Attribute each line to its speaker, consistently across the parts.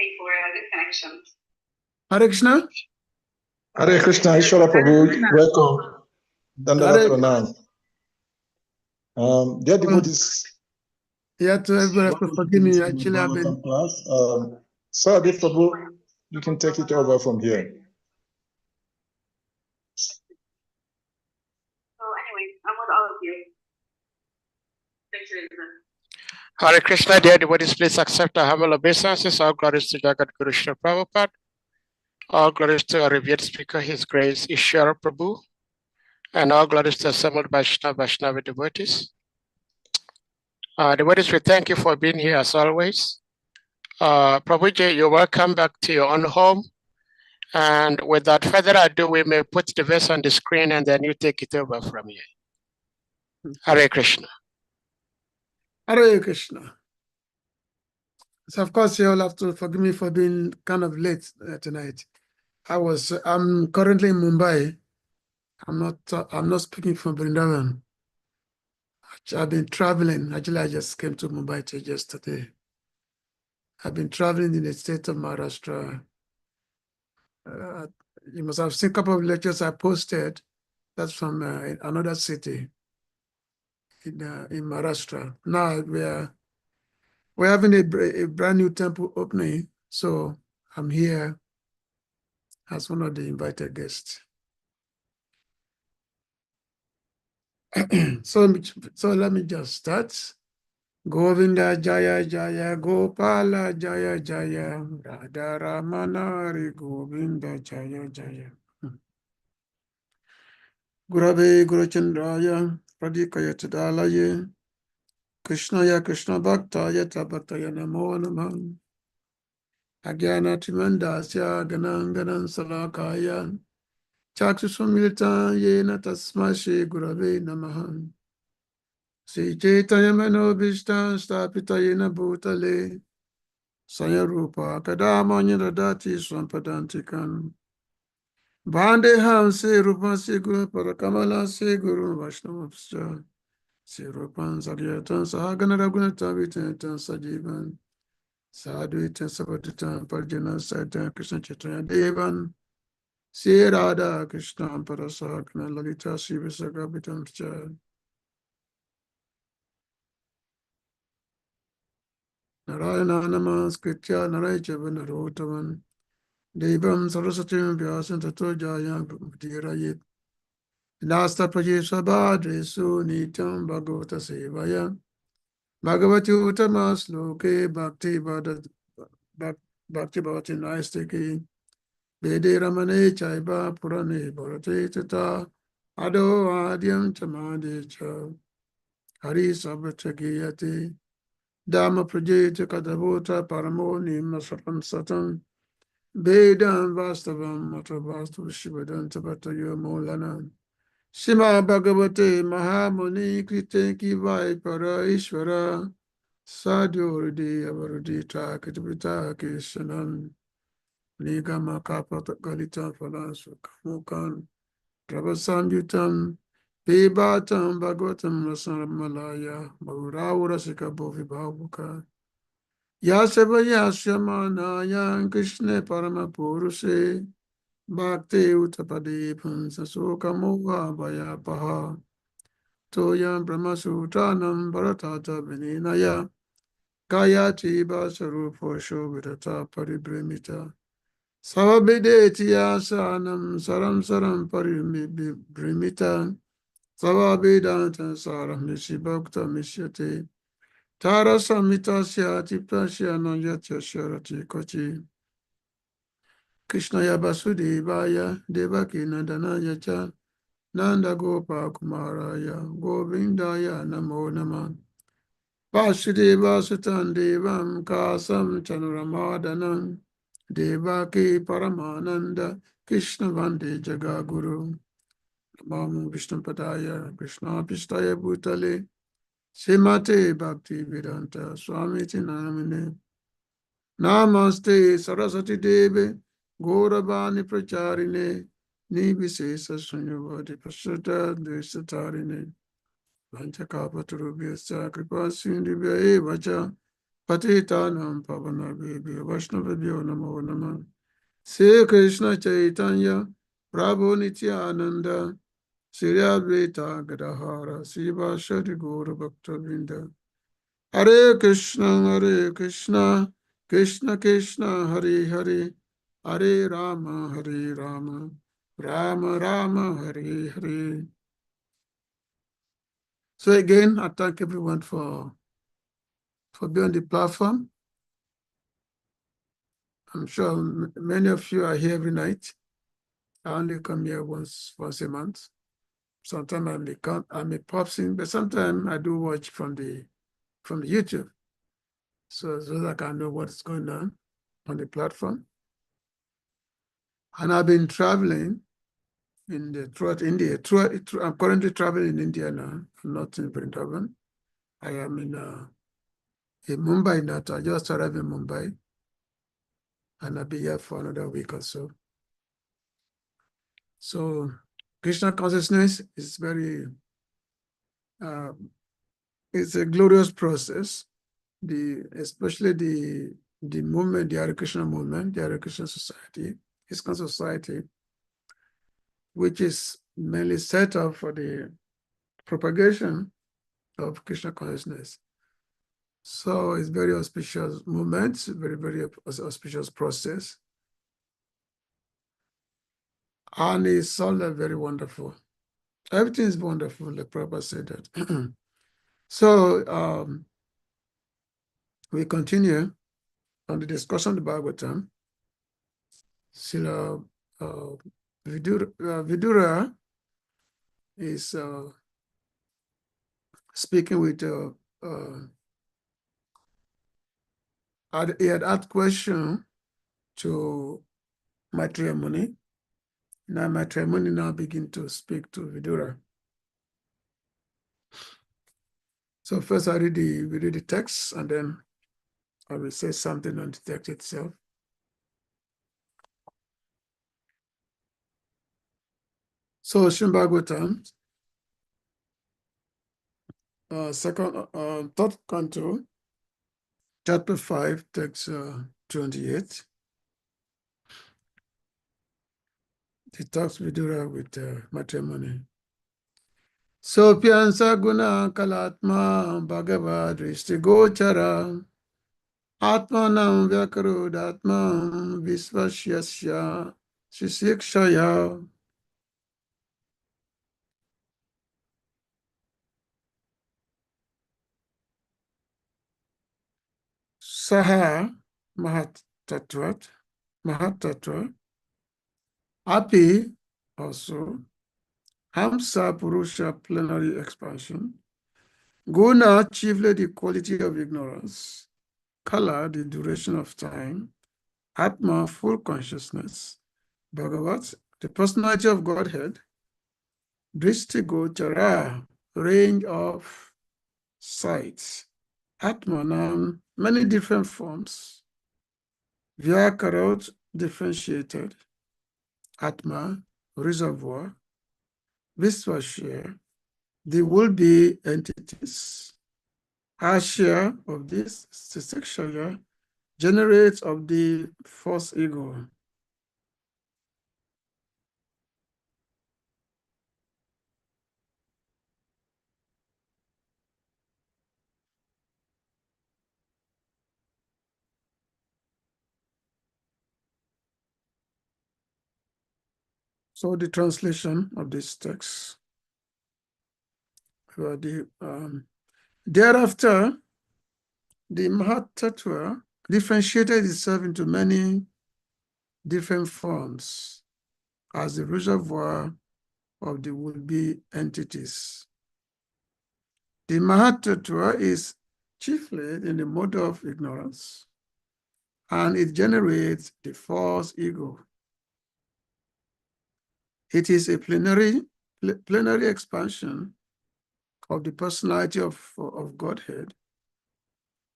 Speaker 1: okay for the connection.
Speaker 2: Hare Krishna.
Speaker 3: Hare Krishna, Ishwara Prabhu, welcome. Dandara Pranam. Dear devotees,
Speaker 2: yeah, to everybody for forgiving me. Actually, I've been
Speaker 3: class. Sir Dev Prabhu, you can take it over from here.
Speaker 1: So anyway, I'm with all of you. Thanks, Elizabeth.
Speaker 4: Hare Krishna, dear devotees, please accept our humble obeisances. All glories to Jagat Guru Srila Prabhupada. All glories to our revered speaker, His Grace Ishwara Prabhu. And all glories to assembled Vaishnava devotees. Devotees, we thank you for being here as always. Prabhuji, you're welcome back to your own home. And without further ado, we may put the verse on the screen and then you take it over from here. Hare Krishna.
Speaker 2: Hare Krishna. So of course, you'll have to forgive me for being kind of late tonight. I'm currently in Mumbai. I'm not speaking from Vrindavan. I've been traveling. Actually, I just came to Mumbai yesterday. I've been traveling in the state of Maharashtra. You must have seen a couple of lectures I posted. That's from another city in Maharashtra. Now we're having a brand new temple opening, so I'm here as one of the invited guests. So let me just start. Govinda Jaya Jaya Gopala Jaya Jaya Radha Ramanari Govinda Jaya Jaya Gurave Guruchandraya Pradikaya Tadalaye Krishnaya Krishna Bhaktaya Tabhataya Namo Namah Agyana Timandasya Gananganan Salakaya Chakshusumilita Yena Tasma Shri Gurave Namaha Sri Chaitanya Manobishta Stapita Yena Bhutale Sayarupa Kadamanya Dadati Swampadantikan Bandeham Se Rupa Se Guru Parakamala Se Guru Vaishnavapscha Se Rupan Saryatan Sahagana Raghunata Vitantan Sajivan Sadhuitan Sabatitan Parjana Saitan Krishna Chaitanya Devan Se Radha Krishna Parasakna Lalita Sivasagabitam Cha Narayana Namaskritya Narayachava Narotavan Devam Sarasatim Vyasan Tato Jaya Bhaktirayit Nasta Prajesabhadresu Nityam Bhagavata Sevaya Bhagavati Uttama Sloke Bhakti Bhakti Naistiki Vede Ramane Chaiba Purane Bharate Tata Ado Adyam Chamade Cha Hari Sabhata Giyate Dhamma Prajeta Kadavota Paramo Nima Satam Satam Vedam Vastavam Matavastu Shivadanta Bhatayo Molana Shima Bhagavate Mahamuni Krite Kivai Para Ishvara Sadhurdi Avarudita Kitavita Kishanam Nigama Kapata Galita Falasu Kamukan Travasambutam Pibatam Bhagavatam Rasaramalaya Mahuravura Sikabhovi Bhavuka Yasava Yasyamanaya Krishna Parama Purushe Bhakti Uttapadi Pansasoka Moha Bhaya Paha Toyam Brahmasutranam Bharatata Vininaya Gayati Basarupo Shobhitata Paribremita Savabhideti Asanam Saram Saram Paribrimita Savabhidanta Saram Nishibhakta Mishyate Tara Samitasya Tipasya Nanyatya Sharati Kochi Krishnaya Vasudevaya Devaki Nandanaya Cha Nanda Gopa Kumaraya Govindaya Namo Namah Vasudeva Sutan Devam Kasam Chanuramadanam Devaki Paramananda Krishna Vande Jagaguru Namo Vishnu Padaya Krishna Pistaya Bhutale Srimate Bhakti Vedanta Swamiti Namine Namaste Saraswati Deve Gauravani Pracharine Nibisesa Sunyavadi Pasuta Desatarine Vanchakapaturubhyasa Kripa Sindhibhya Evacha Patitanam Pavanabhibhyo Vaishnavibhyo Namo Namah. Sri Krishna Chaitanya Prabhu Nityananda Sri Advaita Gadadhara Srivasadi Gaura Bhaktavinda. Hare Krishna Krishna Krishna Hare Hare, Hare Rama Rama Rama Hare Hare. So again, I thank everyone for being on the platform. I'm sure many of you are here every night. I only come here once a month. Sometimes I may pop in, but sometimes I do watch from the YouTube. So that I can know what's going on the platform. And I've been traveling throughout India. I'm currently traveling in India now. I'm not in Vrindavan. I am in Mumbai now. I just arrived in Mumbai. And I'll be here for another week or so. So Krishna consciousness is it's a glorious process. Especially the movement, the Hare Krishna movement, the Hare Krishna society, ISKCON society, which is mainly set up for the propagation of Krishna consciousness. So it's very auspicious movement, very, very auspicious process. And it's all very wonderful. Everything is wonderful, like Prabhupada said that. So we continue on the discussion of the Bhagavatam. Srila Vidura is speaking with he had asked question to Maitreya Muni. Now Maitreya Muni now begin to speak to Vidura. So first we read the text, and then I will say something on the text itself. So Srimad Bhagavatam, third canto, chapter 5, text 28. He talks Vidura with Maitreya Muni. So Pyansa Guna Kalatma Bhagavad Drishti Gochara Atmanam Vyakarudatma Visvashyasya Shisikshaya. Saha Mahatatvat Api also Hamsa Purusha plenary expansion, Guna chiefly the quality of ignorance, Kala the duration of time, Atma full consciousness, Bhagavat the personality of Godhead, Drishti Gochara range of sights, Atmanam many different forms, Vyakarot differentiated, Atma reservoir, Visvashya the will-be entities. Ashya of this Sikshaya generates of the false ego. So the translation of this text. Thereafter, the Mahatattva differentiated itself into many different forms as the reservoir of the would-be entities. The Mahatattva is chiefly in the mode of ignorance, and it generates the false ego. It is a plenary expansion of the personality of Godhead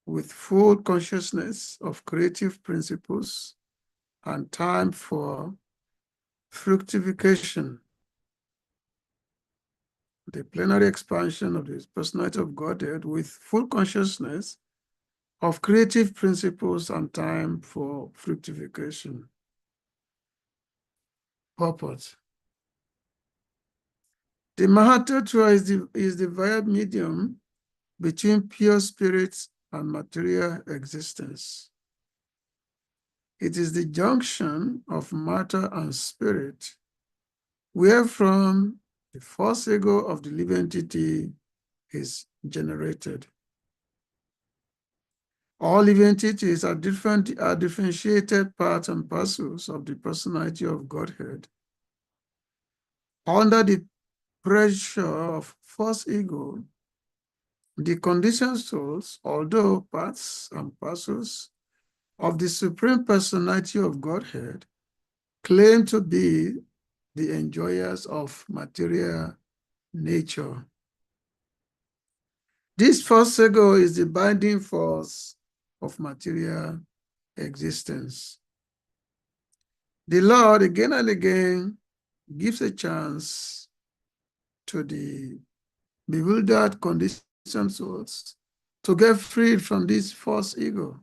Speaker 2: with full consciousness of creative principles and time for fructification. The plenary expansion of the personality of Godhead with full consciousness of creative principles and time for fructification. Purpose. The Mahatattva is the via medium between pure spirits and material existence. It is the junction of matter and spirit, wherefrom the first ego of the living entity is generated. All living entities are differentiated parts and parcels of the personality of Godhead. Under the pressure of first ego, the conditioned souls, although parts and parcels of the Supreme Personality of Godhead, claim to be the enjoyers of material nature. This first ego is the binding force of material existence. The Lord again and again gives a chance to the bewildered conditioned souls to get freed from this false ego.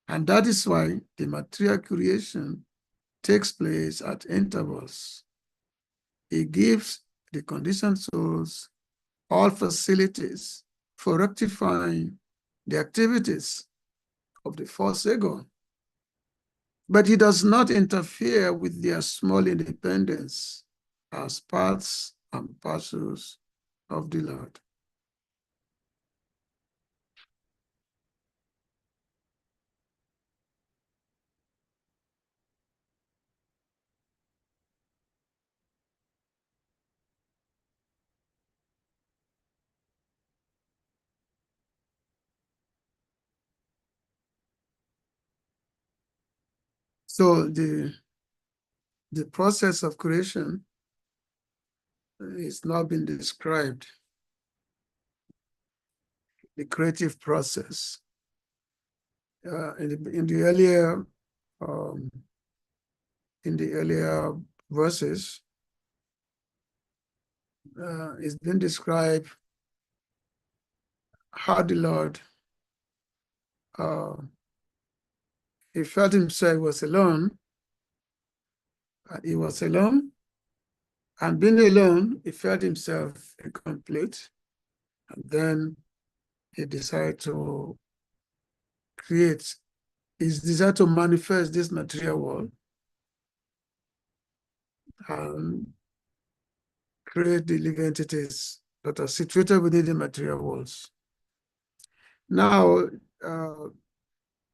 Speaker 2: And that is why the material creation takes place at intervals. It gives the conditioned souls all facilities for rectifying the activities of the false ego. But he does not interfere with their small independence as parts and parcels of the Lord. So the process of creation is not been described. The creative process. In the earlier verses, it's been described how the Lord he felt himself was alone. He was alone, and being alone, he felt himself incomplete. And then he decided to create, his desire to manifest this material world and create the living entities that are situated within the material worlds. Now,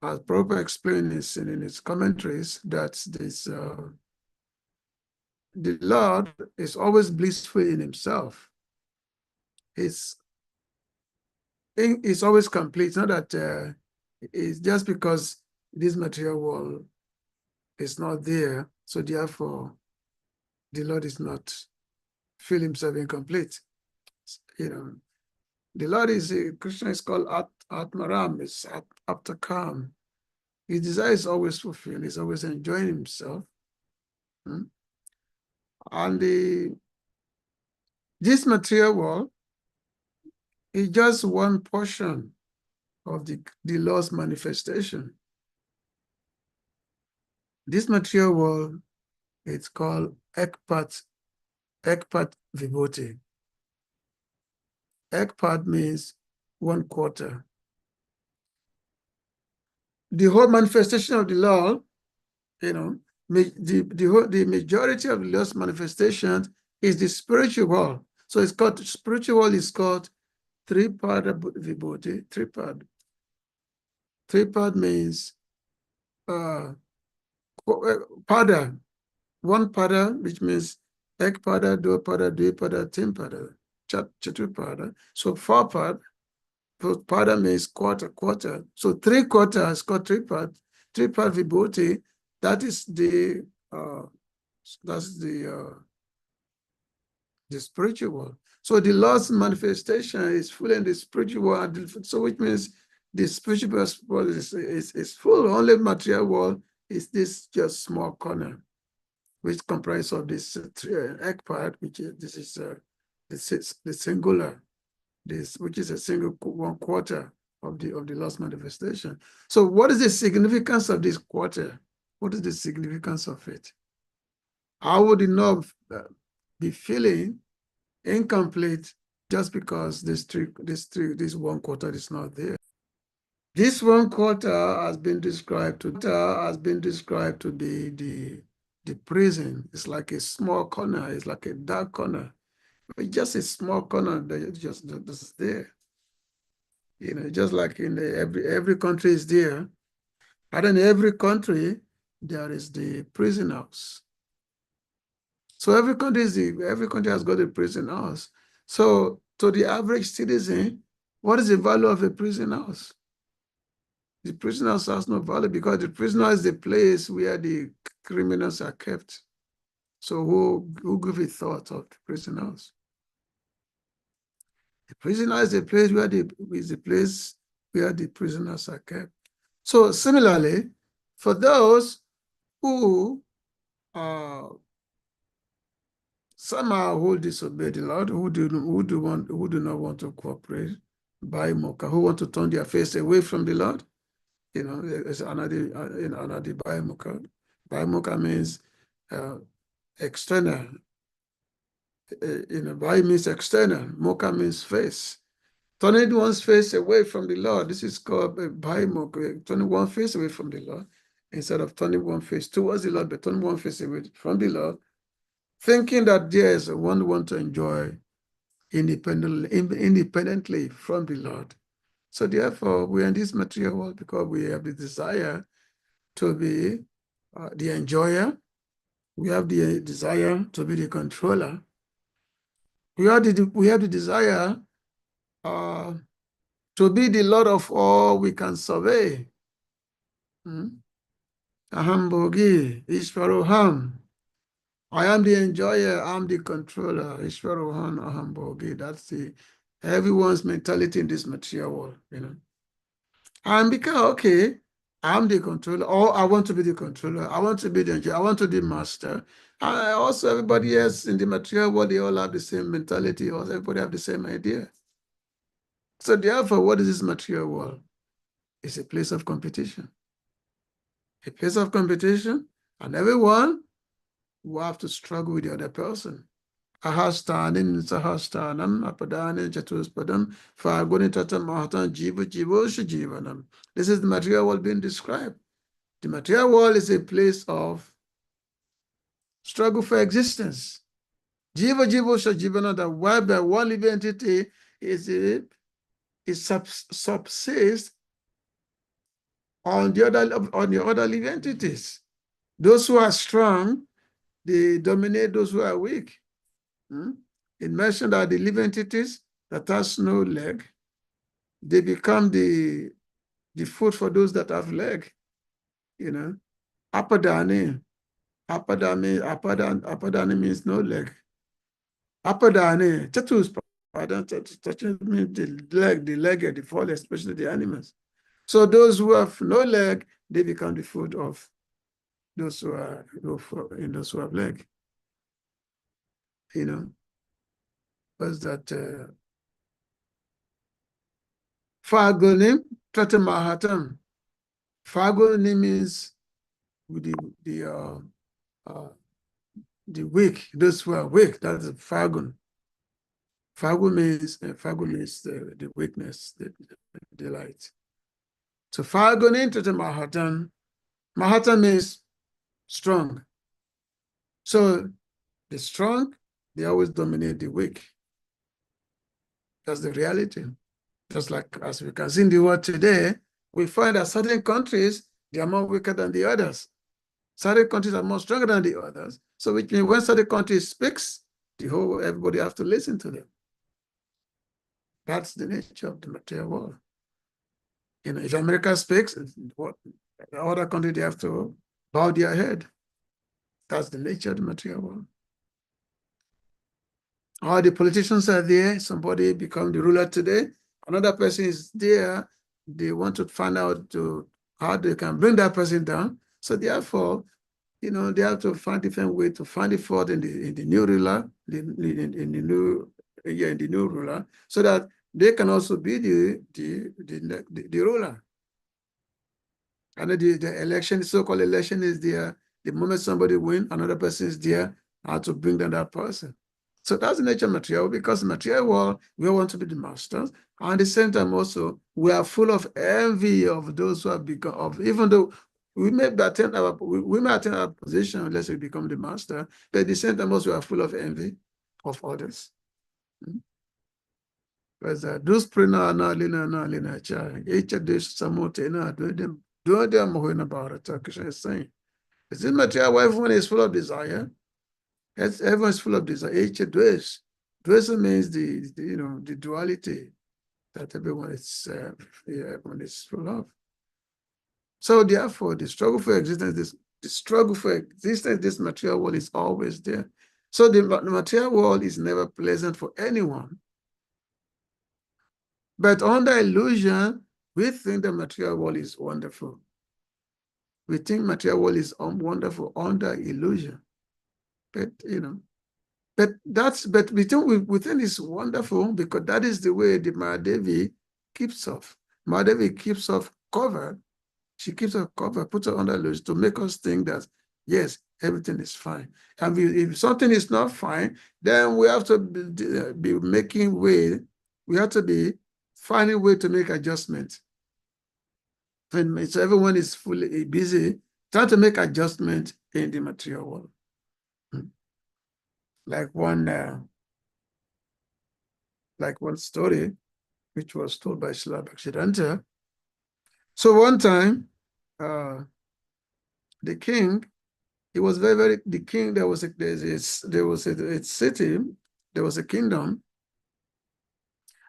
Speaker 2: as Prabhupada explained in his commentaries, that the Lord is always blissful in himself. It's always complete. It's not that it's just because this material world is not there, so therefore the Lord is not feel himself incomplete. The Lord is Krishna is called Atmaram, is Aptakam. His desire is always fulfilled. He's always enjoying himself. And this material world is just one portion of the Lord's manifestation. This material world, it's called Ekpat Vibhuti. Ekpat means 1/4. The whole manifestation of the Lord, the majority of the Lord's manifestations is the spiritual world. So it's called, spiritual world is called Tripada Vibhuti. Tripad means pada, one pada, which means ek pada, do pada, dvi pada, tin pada, chatupada. So 4 pada, pada means quarter. So 3/4 is called tripad Vibhuti. That is the spiritual world. So the Lord's manifestation is full in the spiritual world. So which means the spiritual world is full. Only material world is this just small corner, which comprises of this egg part, which is the singular, which is a single 1/4 of the Lord's manifestation. So what is the significance of this quarter? What is the significance of it? How would it not be feeling incomplete just because this one quarter is not there? This one quarter has been described to be the prison. It's like a small corner. It's like a dark corner. It's just a small corner that just there. You know, just like in every country is there. And in every country there is the prison house. So every country has got a prison house. So to the average citizen, what is the value of a prison house? The prison house has no value because the prison house is the place where the criminals are kept. So who give a thought of the prison house? The prison house is a place where the prisoners are kept. So similarly, for those who somehow who disobey the Lord, who do not want to cooperate, who want to turn their face away from the Lord, you know, there's another biomuka. Biomuka means external. Bai means external. Muka means face. Turning one's face away from the Lord. This is called biomuka. Turning one face away from the Lord instead of turning one face towards the Lord, but turning one face away from the Lord, thinking that there is one want to enjoy independently from the Lord. So therefore, we are in this material world because we have the desire to be the enjoyer. We have the desire to be the controller. We have the desire to be the Lord of all we can survey. Aham Bogi, Ishvaroham. I am the enjoyer, I'm the controller. Ishvarohan Aham Bogi. That's everyone's mentality in this material world, you know. And because, okay, I'm the controller, or I want to be the controller, I want to be the enjoyer, I want to be master. Also, everybody else in the material world, they all have the same mentality, or everybody have the same idea. So therefore, what is this material world? It's a place of competition. A place of competition, and everyone will have to struggle with the other person. Ahastanin sahastanam apadani chatuspadam faguni tatam mahatan jiva jivo shajivanam. This is the material world being described. The material world is a place of struggle for existence. Jiva jivo shajivanam, that whereby one living entity subsists on the other living entities. Those who are strong, they dominate those who are weak. It mentioned that the living entities that has no leg, they become the food for those that have leg. You know, apadani means no leg. Apadani, tatus means the leg, the fall, especially the animals. So those who have no leg, they become the food of those who have leg. You know, was that Fagonim Tatamahatam. Fagonim means the weak, those who are weak. That's a Fagun. Fagun means the weakness, the delight. So Fagonim Tatamahatam. Mahatam means strong. So the strong, they always dominate the weak. That's the reality. Just like as we can see in the world today, we find that certain countries, they are more weaker than the others. Certain countries are more stronger than the others. So which means when certain country speaks, everybody have to listen to them. That's the nature of the material world. You know, if America speaks, the other country, they have to bow their head. That's the nature of the material world. All the politicians are there. Somebody become the ruler today. Another person is there. They want to find out how they can bring that person down. So therefore, you know, they have to find different way to find the fault in the new ruler, in the new ruler, so that they can also be the ruler. And the election, so-called election is there. The moment somebody wins, another person is there how to bring down that person. So that's the nature of material, because material world, we want to be the masters. And at the same time also, we are full of envy of those who have become, of, even though we may attain our position unless we become the master, but at the same time also we are full of envy of others. Because those prina na lina cha, each of these samote na do them about it. Turkish is saying. Is this material where everyone is full of desire? Everyone is full of desire. Each of those. Dwesa means the duality that everyone is full of. So therefore, the struggle for existence, this material world is always there. So the material world is never pleasant for anyone. But under illusion, we think the material world is wonderful. We think material world is wonderful under illusion. But within is wonderful, because that is the way the Mahadevi keeps off. Mahadevi keeps off covered. She keeps her covered, puts her under illusion to make us think that yes, everything is fine. And if something is not fine, then we have to be making way. We have to be finding a way to make adjustments. And so everyone is fully busy trying to make adjustment in the material world. Like one story which was told by Srila Bhaktisiddhanta. So one time, the king, he was the king, there was a city, there was a kingdom,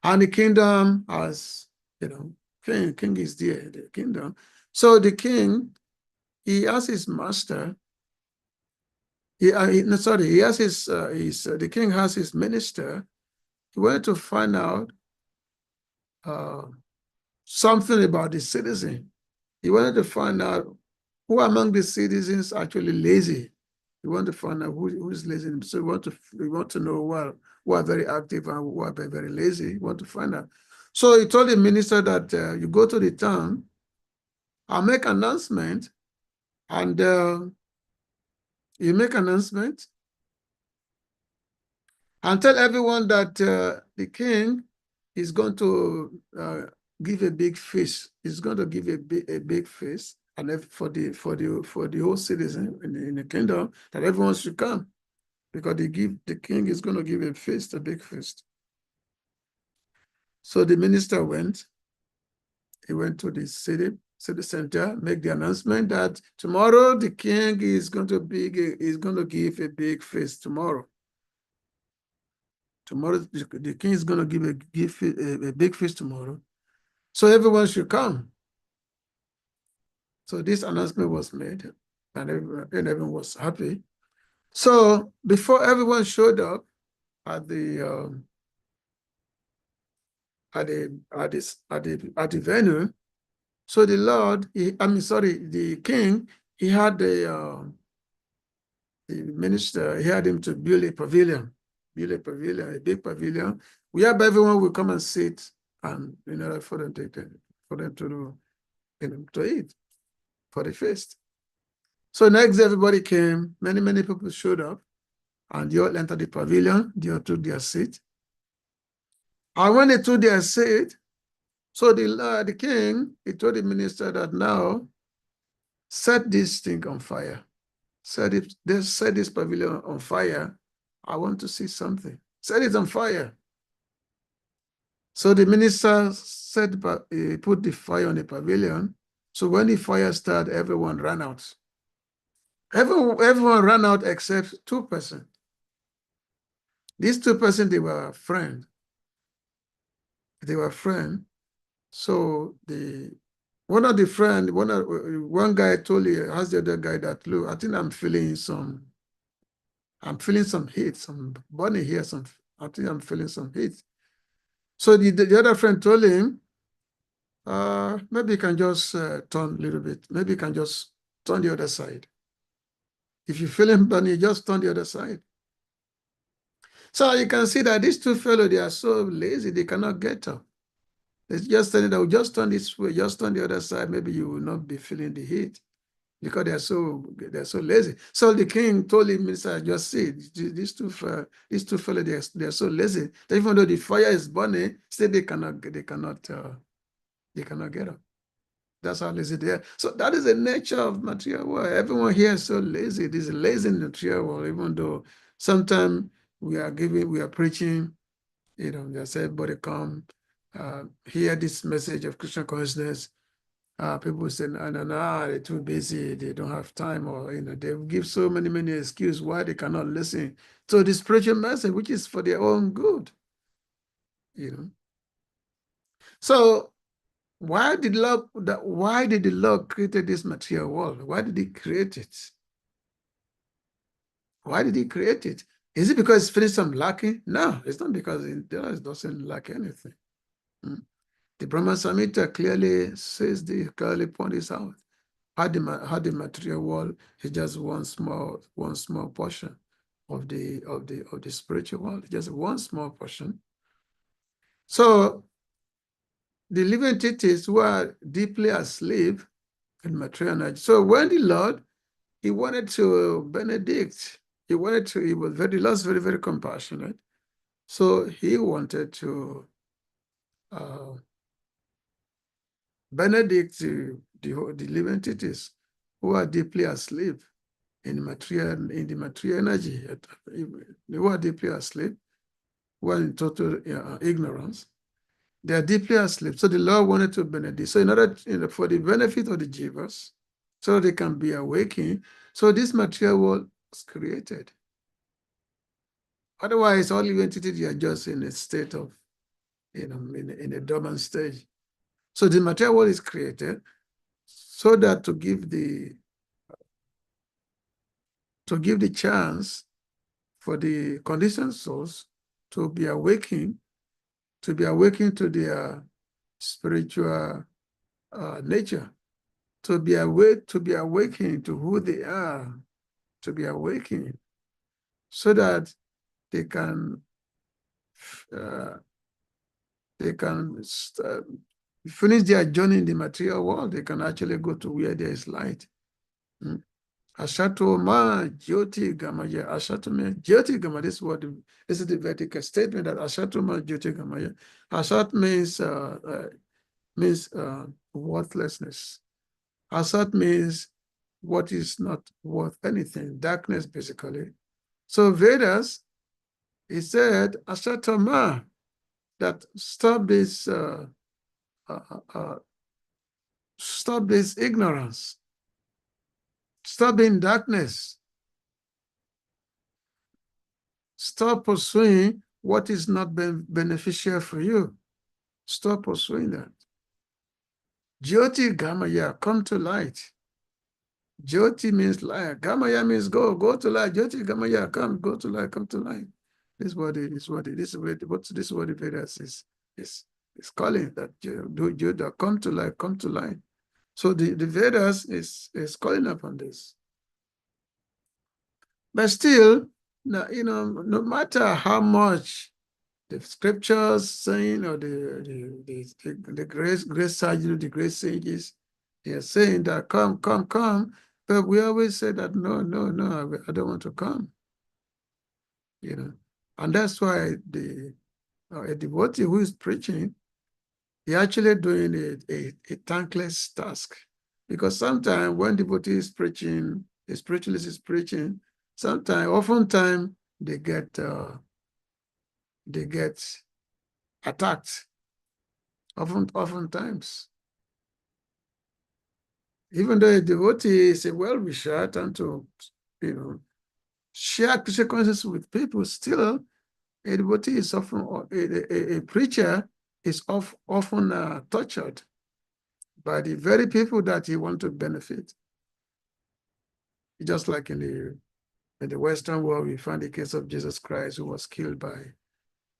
Speaker 2: and the kingdom has, king is there, the kingdom. So the king, he asked his master, the king has his minister. He wanted to find out something about the citizen. He wanted to find out who among the citizens actually lazy. We want to find out who is lazy. So we want to know who are very active and who are very lazy. We want to find out. So he told the minister that you go to the town, I'll make an announcement, and you make an announcement and tell everyone that the king is going to give a big feast. He's going to give a big feast, and for the whole citizen in the kingdom, that everyone should come, because the king is going to give a feast, a big feast. So the minister went. He went to the city center, make the announcement that tomorrow the king is going to give a big feast tomorrow. Tomorrow the king is going to give a big feast tomorrow. So everyone should come. So this announcement was made, and everyone was happy. So before everyone showed up at the venue, so the king, he had the minister, he had him to build a pavilion, a big pavilion, where everyone will come and sit, and in order for them to eat for the feast. So next everybody came, many people showed up, and they all entered the pavilion, they all took their seat. And when they took their seat, so the king, he told the minister that now, set this thing on fire. Set this pavilion on fire. I want to see something. Set it on fire. So the minister he put the fire on the pavilion. So when the fire started, everyone ran out. Everyone ran out except two persons. These two persons, they were friends. So one guy asked the other guy that, look, I think I'm feeling some heat, some burning here, I think I'm feeling some heat. So the other friend told him, maybe you can just turn a little bit. Maybe you can just turn the other side. If you feel him burning, just turn the other side. So you can see that these two fellows, they are so lazy, they cannot get up. It's just telling that we just turn this way, just turn the other side, maybe you will not be feeling the heat because they're so lazy. So the king told him, Mr. Just see, these two fellows, they're so lazy that even though the fire is burning, still they cannot get up. That's how lazy they are. So that is the nature of material world. Everyone here is so lazy. This is lazy in the material world, even though sometimes we are preaching, just everybody come, hear this message of Christian consciousness. People say, no, they're too busy, they don't have time, or they give so many excuses why they cannot listen to the spiritual message, which is for their own good. So why did the Lord create this material world? Why did he create it? Why did he create it? Is it because it's finished some lacking? No, it's not, because it doesn't lack anything. The Brahma Samhita clearly points this out. How the material world is just one small portion of the spiritual world, just one small portion. So the living entities who are deeply asleep in material energy. So when the Lord, he wanted to benedict, he was very, very compassionate. So he wanted to benedict the living entities who are deeply asleep in the material energy, who are deeply asleep, who are in total ignorance. They are deeply asleep. So the Lord wanted to benedict. So in order, for the benefit of the jivas, so they can be awakened. So this material world was created. Otherwise, all living entities are just in a state of, in a dormant stage. So the material world is created so that to give the chance for the conditioned souls to be awakened to their spiritual nature, to be awakened to who they are, to be awakened, so that they can finish their journey in the material world. They can actually go to where there is light. Ashatoma Jyoti Gamaya. Ashatoma Jyoti Gamaya. This is the Vedic statement that Ashatoma Jyoti Gamaya. Asat means worthlessness. Asat means what is not worth anything, darkness basically. So Vedas, it said Ashatoma, that stop this ignorance, stop being darkness, stop pursuing what is not beneficial for you. Stop pursuing that. Jyoti Gamaya, come to light. Jyoti means light. Gamaya means go to light. Jyoti Gamaya, go to light, come to light. This is what the Vedas is calling, that Judah, come to light, come to light. So the Vedas is calling upon this. But still, no matter how much the scriptures saying, or the great sages, they are saying that come, but we always say that no, I don't want to come. And that's why a devotee who is preaching, he actually doing a thankless task. Because sometimes when devotee is preaching, a spiritualist is preaching, oftentimes they get attacked. Oftentimes. Even though a devotee is a well-wisher and to, share Krishna consciousness with people, still a devotee is often, a preacher is often tortured by the very people that he wants to benefit. Just like in the Western world, we find the case of Jesus Christ, who was killed by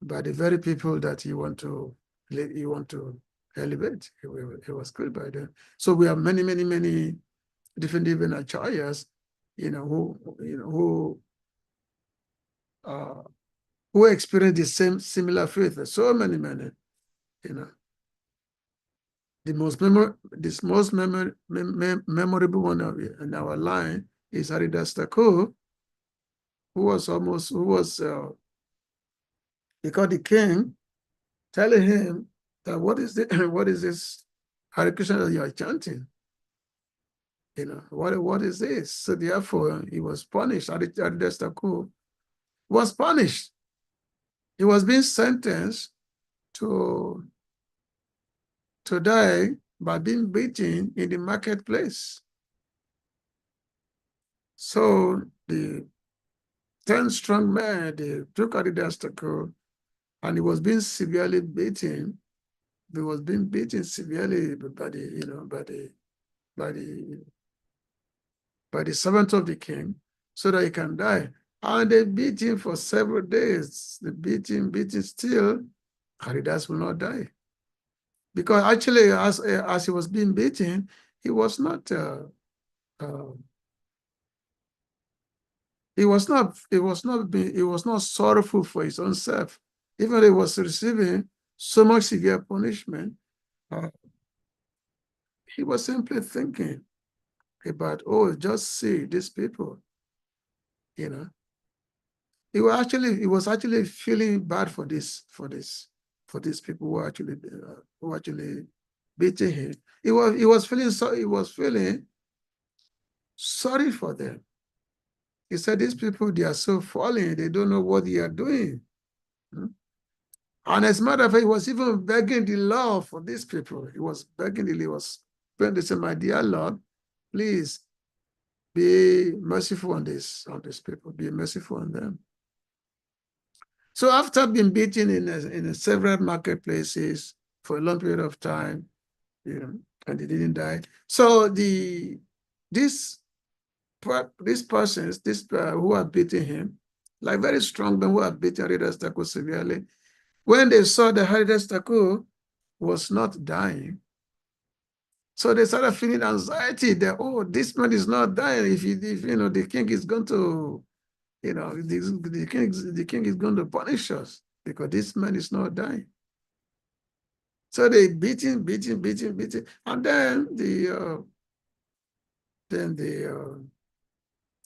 Speaker 2: the very people that he want to elevate. He was killed by them. So we have many different even acharyas, who who experienced the same similar faith. So many, you know. The most memorable one in our line is Haridas Thakur, who was because the king telling him that what is this Hare Krishna that you are chanting? You know, what is this? So therefore he was punished. Haridas Thakur was punished. He was being sentenced to die by being beaten in the marketplace. So the 10 strong men, they took Haridas Thakur, and he was being severely beaten. He was being beaten severely by the servant of the king, so that he can die. And they beat him for several days. They beat him still. Haridas will not die. Because actually, as he was being beaten, he was not sorrowful for his own self. Even though he was receiving so much severe punishment, he was simply thinking about, oh, just see these people, you know. He was actually feeling bad for these people who actually beating him. He was feeling sorry for them. He said, these people, they are so fallen, they don't know what they are doing. And as a matter of fact, he was even begging the Lord for these people. He was begging he was praying to say, my dear Lord, please be merciful on these people, be merciful on them. So after being beaten in several marketplaces for a long period of time, you know, and they didn't die. So these persons who are beating him, like very strong men who are beating Haridas Thakur severely, when they saw that Haridas Thakur was not dying, so they started feeling anxiety that, oh, this man is not dying. If you know, the king is going to, you know, the king is going to punish us because this man is not dying. So they beat him, and then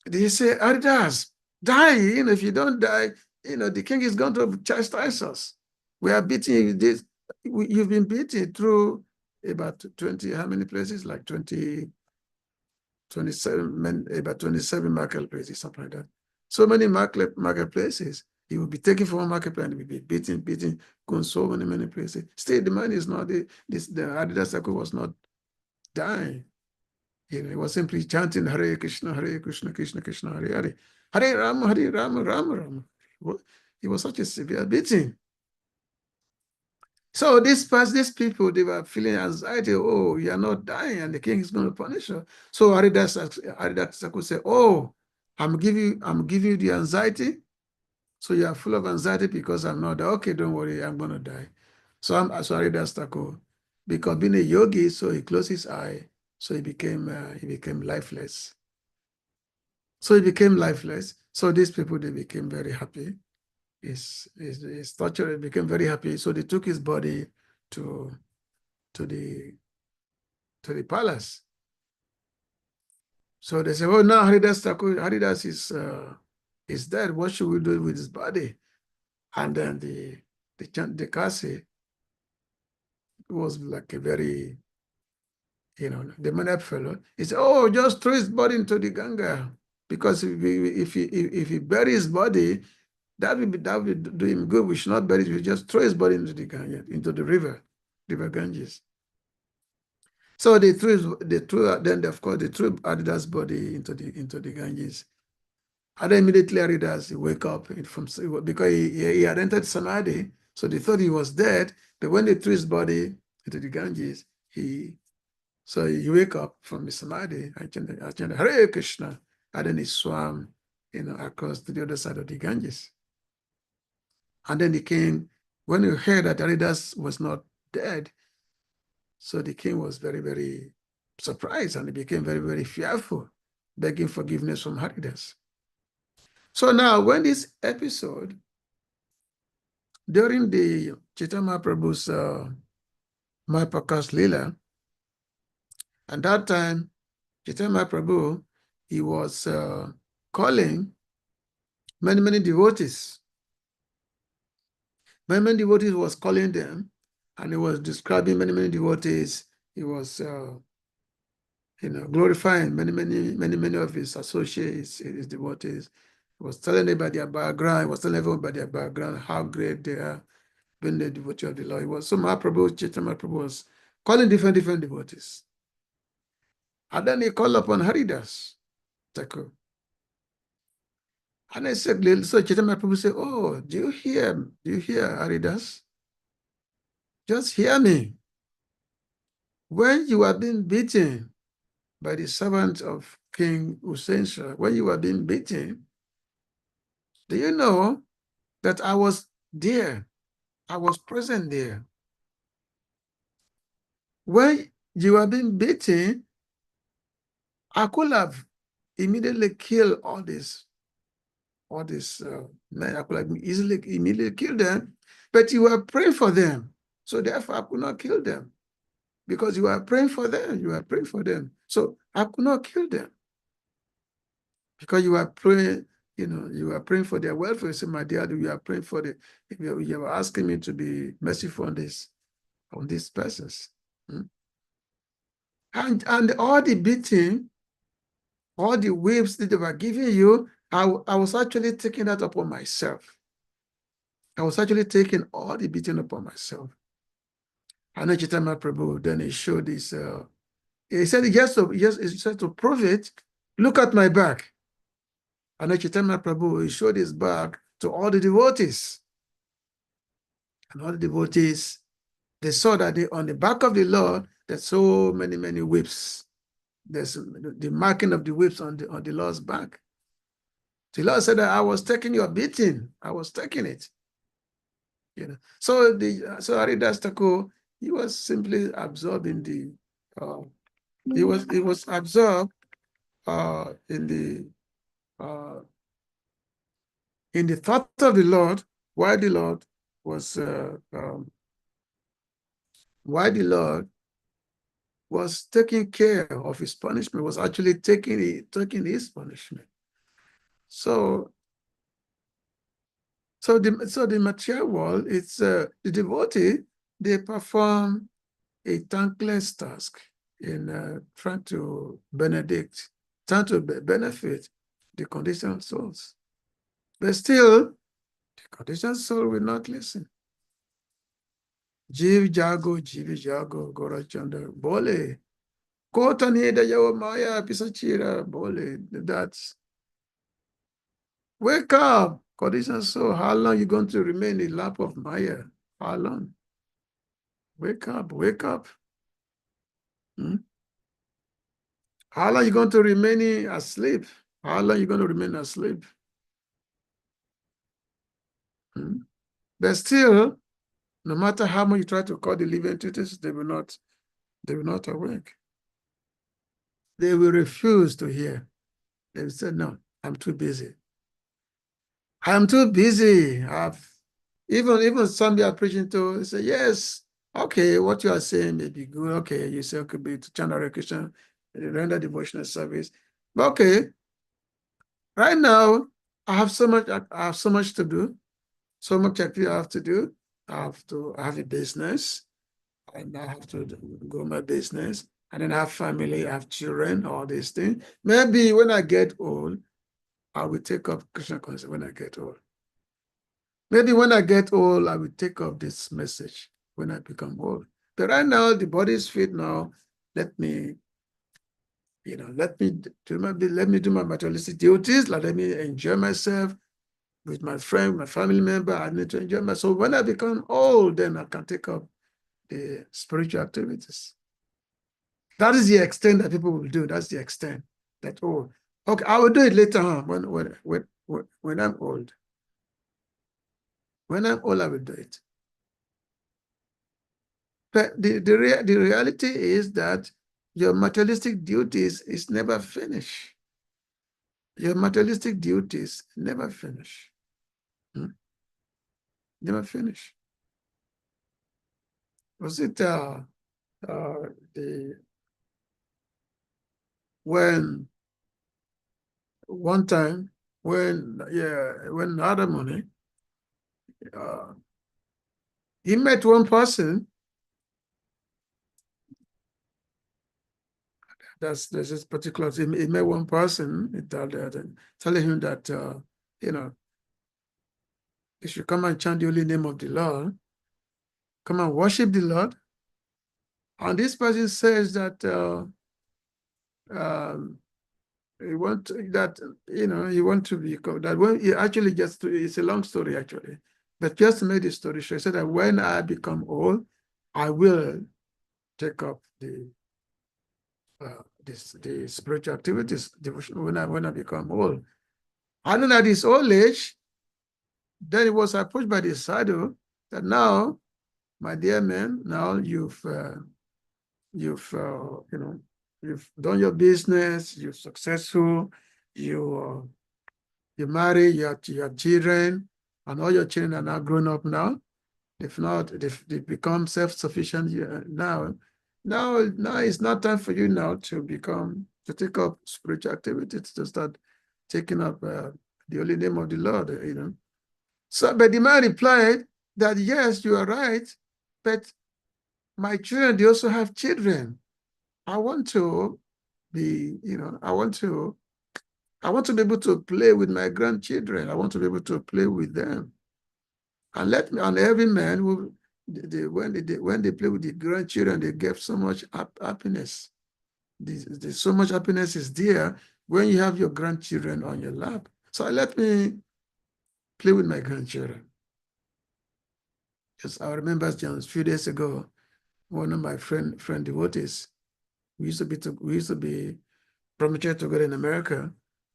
Speaker 2: they say, Haridas, die. You know, if you don't die, you know, the king is going to chastise us. We are beating you. You've been beaten through about 20, how many places? Like 27 marketplaces, something like that. So many marketplaces. He will be taken from one marketplace and he will be beaten, going so many places. Still, the man is not, the Haridas Thakur was not dying. You know, he was simply chanting Hare Krishna, Krishna Krishna, Hare Hare, Hare Rama, Rama Rama. He was such a severe beating. So these people, they were feeling anxiety. Oh, you are not dying, and the king is going to punish you. So Haridas Thakur said, "Oh, I'm giving you the anxiety. So you are full of anxiety because I'm not dying. Okay, don't worry, I'm going to die." So Haridas Thakur, because being a yogi, so he closed his eye, so he became lifeless. So he became lifeless. So these people, they became very happy. His torturer became very happy. So they took his body to the palace. So they said, "Oh, now Haridas is dead. What should we do with his body?" And then the Kasi was like a very, you know, the maned fellow. He said, "Oh, just throw his body into the Ganga, because if he bury his body, that would do him good. We should not bury it. We just throw his body into the Ganga, into the river Ganges." So then of course they threw Haridas' body into the Ganges. And then immediately Haridas wake up because he had entered Samadhi, so they thought he was dead. But when they threw his body into the Ganges, he wake up from his Samadhi and chanted Hare Krishna, and then he swam, you know, across to the other side of the Ganges. And then the king, when he heard that Haridas was not dead, so the king was very, very surprised, and he became very, very fearful, begging forgiveness from Haridas. So now, when this episode during the Chaitanya Prabhu's Mahaprakash Lila, at that time, Chaitanya Prabhu, he was calling many devotees. Many devotees was calling them, and he was describing many devotees. He was, glorifying many of his associates, his devotees. He was telling them about their background. He was telling everyone about their background, how great they are, being the devotee of the Lord. He was so Mahaprabhu, Chaitanya Prabhu was calling different devotees. And then he called upon Haridas Thakur. And I said, so Chaitanya Prabhu said, oh, do you hear Haridas? Just hear me. When you are being beaten by the servant of King Hussein Shah, when you are being beaten, do you know that I was there? I was present there. When you are being beaten, I could have immediately killed all these men. I could have immediately killed them, but you were praying for them. So therefore I could not kill them. Because you are praying for them, So I could not kill them. Because you are praying, you are praying for their welfare. So my dear, you are praying for you are asking me to be merciful on these persons. And all the beating, all the whips that they were giving you, I was actually taking that upon myself. I was actually taking all the beating upon myself. And Chaitanya Prabhu, then he showed this, he said, yes, he said to prove it, look at my back. And Chaitanya Prabhu, he showed his back to all the devotees. And all the devotees, they saw that on the back of the Lord, there's so many whips. There's the marking of the whips on the Lord's back. The Lord said that I was taking your beating. I was taking it. So Haridas Thakur, he was simply absorbing he was absorbed in the thought of the Lord, while the Lord was taking care of his punishment, was actually taking his punishment. So the material world, it's the devotee, they perform a thankless task in trying to benefit the conditioned souls. But still, the conditioned soul will not listen. Jiv Jago, Gora Chanda, Bole. Kota Nida Yawa Maya, Pisachira, Bole. That's wake up, conditioned soul. How long are you going to remain in the lap of Maya? How long? Wake up. How long are you going to remain asleep? How long are you going to remain asleep? But still, no matter how much you try to call the living entities, they will not awake. They will refuse to hear. They will say, no, I'm too busy. I'm too busy. Even some are preaching to say, yes, okay, what you are saying may be good. Okay, you say it could be to channel recreation, render devotional service. But okay, right now I have so much to do, so much activity I have to do. I have a business, and I have to go my business, and then I have family, I have children, all these things. Maybe when I get old, I will take up Krishna consciousness when I get old. Maybe when I get old, I will take up this message when I become old. But right now, the body is fit now. Let me do my materialistic duties. Let me enjoy myself with my friend, my family member. I need to enjoy myself. So when I become old, then I can take up the spiritual activities. That is the extent that people will do. That's the extent that, oh, okay, I will do it later on when I'm old. When I'm old, I will do it. But the reality is that your materialistic duties is never finished. Your materialistic duties never finish. Never finish. Was it when one time when Adam money, he met one person. There's this particular, he met one person, telling him that, he should come and chant the holy name of the Lord, come and worship the Lord. And this person says that he want that, he want to be, that when he actually gets to, it's a long story actually, but just to make the story short, he said that when I become old, I will take up the spiritual activities, devotion, when I become old. And then at his old age, then he was approached by the sadhu that now, my dear man, now you've done your business, you're successful, you marry, you have children, and all your children are now grown up now. They've become self-sufficient now. Now it's not time for you now to take up spiritual activities, to start taking up the holy name of the Lord, So, but the man replied that, yes, you are right, but my children, they also have children. I want to be, I want to be able to play with my grandchildren. I want to be able to play with them. And every man will, when they play with the grandchildren, they get so much happiness. So much happiness is there when you have your grandchildren on your lap. So let me play with my grandchildren. Yes, I remember just a few days ago, one of my friend devotees, we used to be promoted together in America.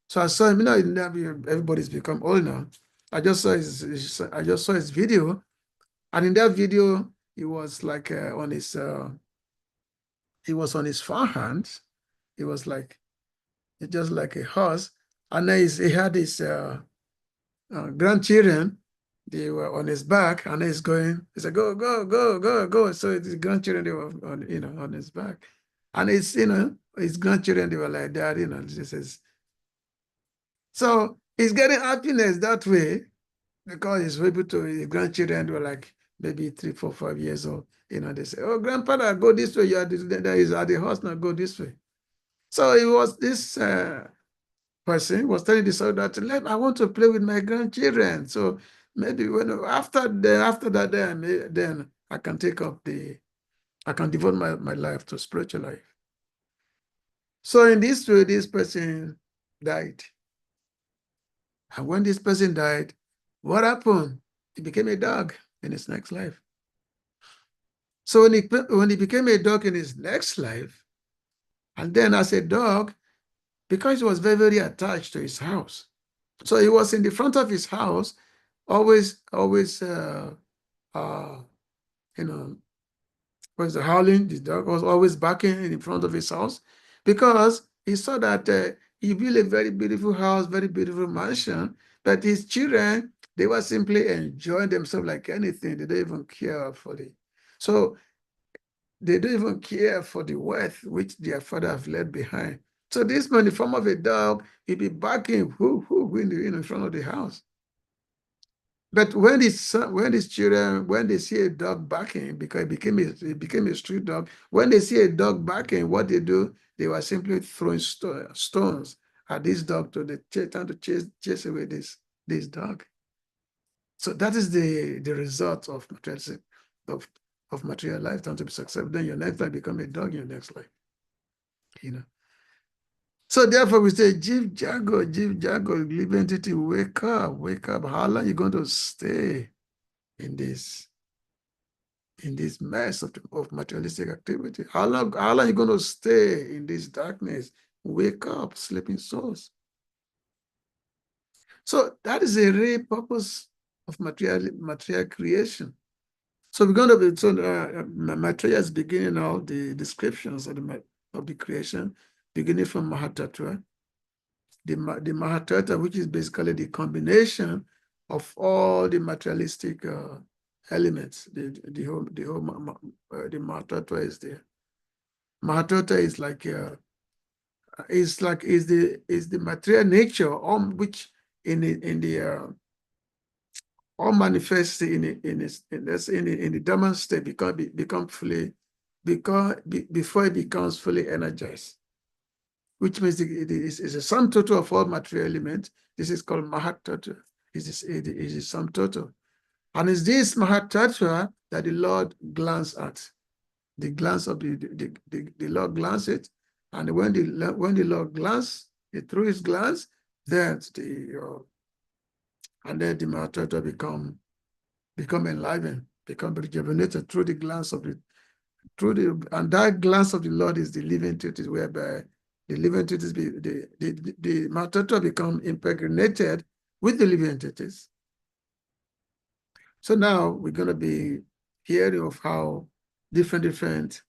Speaker 2: So I saw him. Everybody's become old now. I just saw his video, and in that video, he was like on his forehand. He was like just like a horse, and then he had his grandchildren. They were on his back, and he's going. He said, "Go, go, go, go, go!" So his grandchildren, they were on his back, and his grandchildren, they were like that. This is. So he's getting happiness that way because he's able to. His grandchildren were like maybe 3, 4, 5 years old. They say, "Oh, grandfather, go this way. You are there is at the house now. Go this way." So it was this. Person was telling the son that I want to play with my grandchildren. So maybe after that, then I can take up I can devote my life to spiritual life. So in this way, this person died. And when this person died, what happened? He became a dog in his next life. So when he became a dog in his next life, and then as a dog, because he was very, very attached to his house. So he was in the front of his house, always, was howling. The dog was always barking in front of his house because he saw that he built a very beautiful house, very beautiful mansion, but his children, they were simply enjoying themselves like anything. They don't even care for so they don't even care for the wealth which their father have left behind. So this man, in the form of a dog, he'd be barking in front of the house. But when these children, when they see a dog barking, because it became a street dog, when they see a dog barking, what they do, they were simply throwing stones at this dog trying to chase away this dog. So that is the result of materialism, of material life, trying to be successful. Then your next life become a dog in your next life. So therefore we say, Jeep Jago, living entity, wake up. How long are you going to stay in this mess of materialistic activity? How long are you going to stay in this darkness? Wake up, sleeping souls. So that is a real purpose of material creation. So we're going to be, material is beginning now, the descriptions of the creation, beginning from Mahatattva. The Mahatattva, which is basically the combination of all the materialistic elements. The Mahatotva is there. Mahatotva is like is the material nature on which in the all manifests in the dormant state become fully before it becomes fully energized, which means it is a sum total of all material elements. This is called Mahat Tattva. It is a sum total. And it's this Mahat Tattva that the Lord glances at. The glance of the Lord glances it. And when the Lord glances it through his glance, then and then the Mahat Tattva become enlivened, become rejuvenated through the glance of and that glance of the Lord is the living entities, whereby the living entities the Mahat Tattva become impregnated with the living entities. So now we're going to be hearing of how different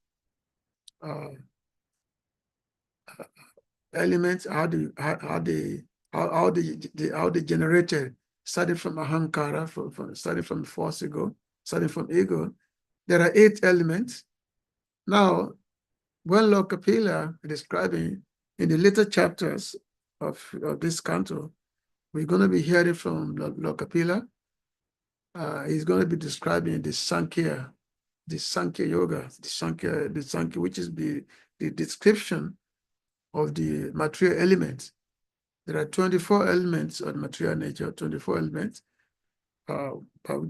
Speaker 2: elements, how they generated, starting from ahankara, starting from force ego, starting from ego. There are 8 elements. Now, when Lord Kapila describing in the later chapters of this canto, we're going to be hearing from Lord Kapila. He's going to be describing the Sankhya yoga, the Sankhya, which is the description of the material elements. There are 24 elements of material nature, 24 elements. But we're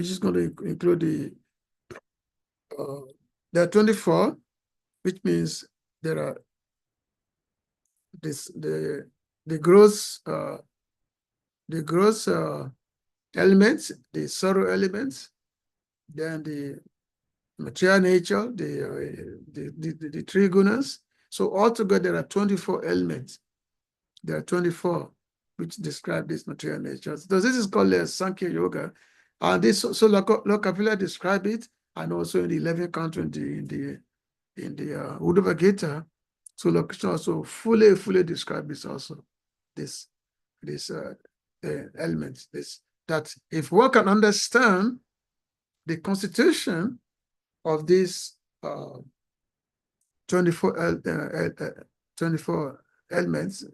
Speaker 2: just going to include there are 24, which means there are the gross elements, the sorrow elements, then the material nature, the 3 gunas. So altogether there are 24 elements. There are 24 which describe this material nature. So this is called Sankhya Yoga. And so Lord Kapila described it, and also in the 11th canto in the Uddhava Gita. So Lord Krishna also fully described this also. This elements. That if one can understand the constitution of these 24 elements,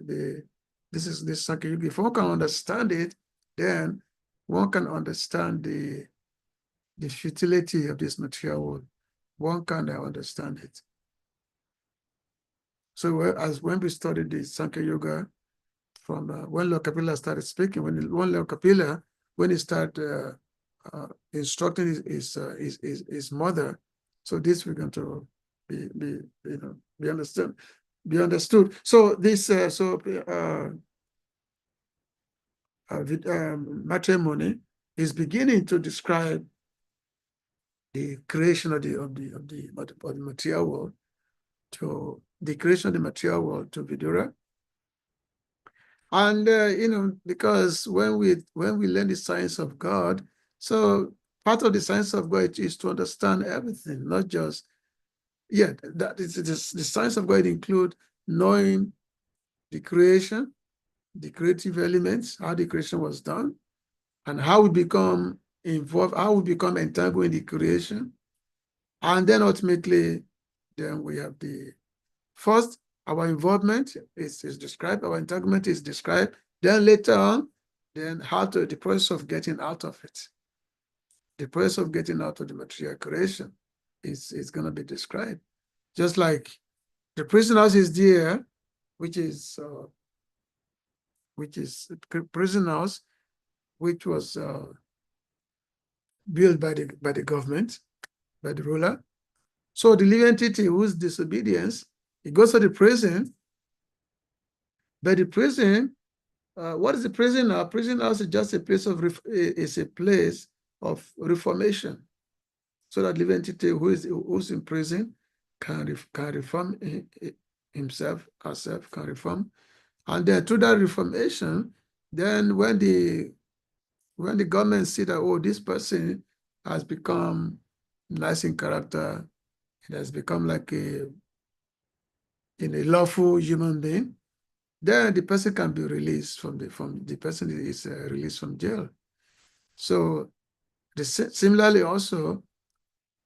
Speaker 2: this Sankhya Yoga. If one can understand it, then one can understand the futility of this material world. One can understand it. So as when we studied the Sankhya Yoga, from when Lord Kapila started speaking, when Lord Kapila, when he started instructing his mother, so this we're going to be understood. So this matrimony is beginning to describe the creation of the material world, to the creation of the material world to Vidura. And because when we learn the science of God, so part of the science of God is to understand everything, not just that is the science of God include knowing the creation, the creative elements, how the creation was done, and how we become involved, how we become entangled in the creation. And then ultimately, then we have the first, our involvement is described, our entanglement is described. Then later on, then the process of getting out of it. The process of getting out of the material creation is going to be described. Just like the prison house is there, which is prison house, which was built by the government, by the ruler. So the living entity whose disobedience, it goes to the prison. But the prison, what is the prison now? Prison house is just a place of reformation, so that living entity who's in prison can reform himself, herself, can reform. And then through that reformation, then when the government see that, oh, this person has become nice in character, it has become like a lawful human being, then the person can be released from the person is released from jail. So similarly also,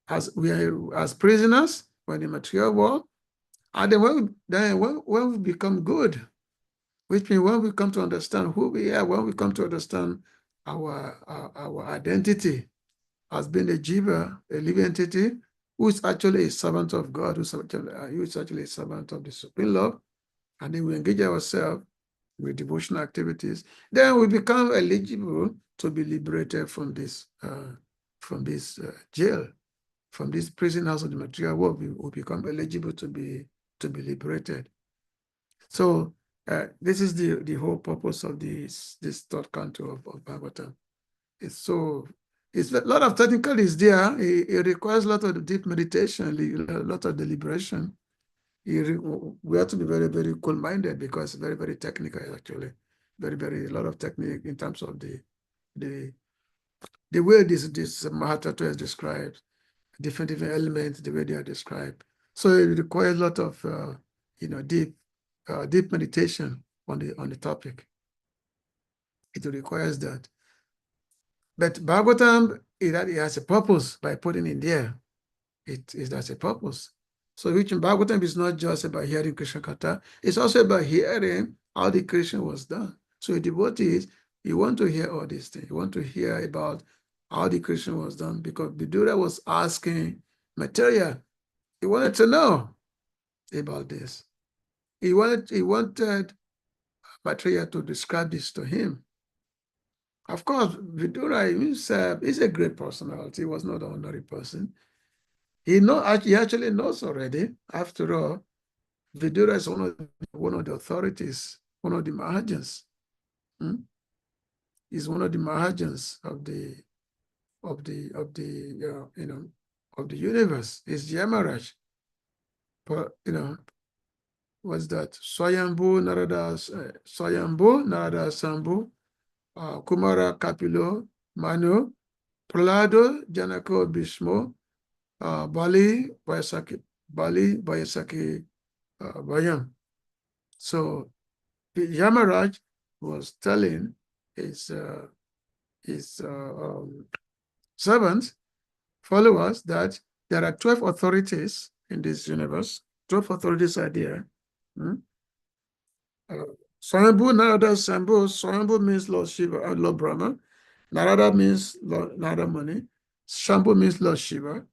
Speaker 2: as we are as prisoners when the material world, and then when we become good, which means when we come to understand who we are, when we come to understand our identity as being a jiva, a living entity, who is actually a servant of God, who is actually a servant of the Supreme Lord, and then we engage ourselves with devotional activities, then we become eligible to be liberated from this jail, from this prison house of the material world. We become eligible to be liberated. So this is the whole purpose of this third canto of Bhagavatam. It's a lot of technical is there. It requires a lot of deep meditation, a lot of deliberation. We have to be very, very cool-minded because it's very, very technical actually. Very, very a lot of technique in terms of the way this Mahatattva is described, different elements, the way they are described. So it requires a lot of deep meditation on the topic. It requires that. But Bhagavatam, it has a purpose by putting in there. It has a purpose. So which in Bhagavatam is not just about hearing Krishna Katha, it's also about hearing how the creation was done. So a devotee, you want to hear all these things. You want to hear about how the creation was done, because Vidura was asking material. He wanted to know about this. He wanted material to describe this to him. Of course, Vidura himself is a great personality. He was not an ordinary person. He actually knows already. After all, Vidura is one of the authorities, one of the Mahajans. He's one of the Mahajans of the universe. He's Yamaraj. But what's that? Swayambhu Narada Sambhu, Kumara Kapilo, Manu, Pralado, Janako Bhishmo, Bali Bayasaki Bayam. So Yamaraj was telling his servants, followers, that there are 12 authorities in this universe. 12 authorities are there. Swayambhu, Narada, Sambhu. Swayambhu means Lord Shiva, Lord Brahma. Narada means Lord Narada Muni. Shambhu means Lord Shiva.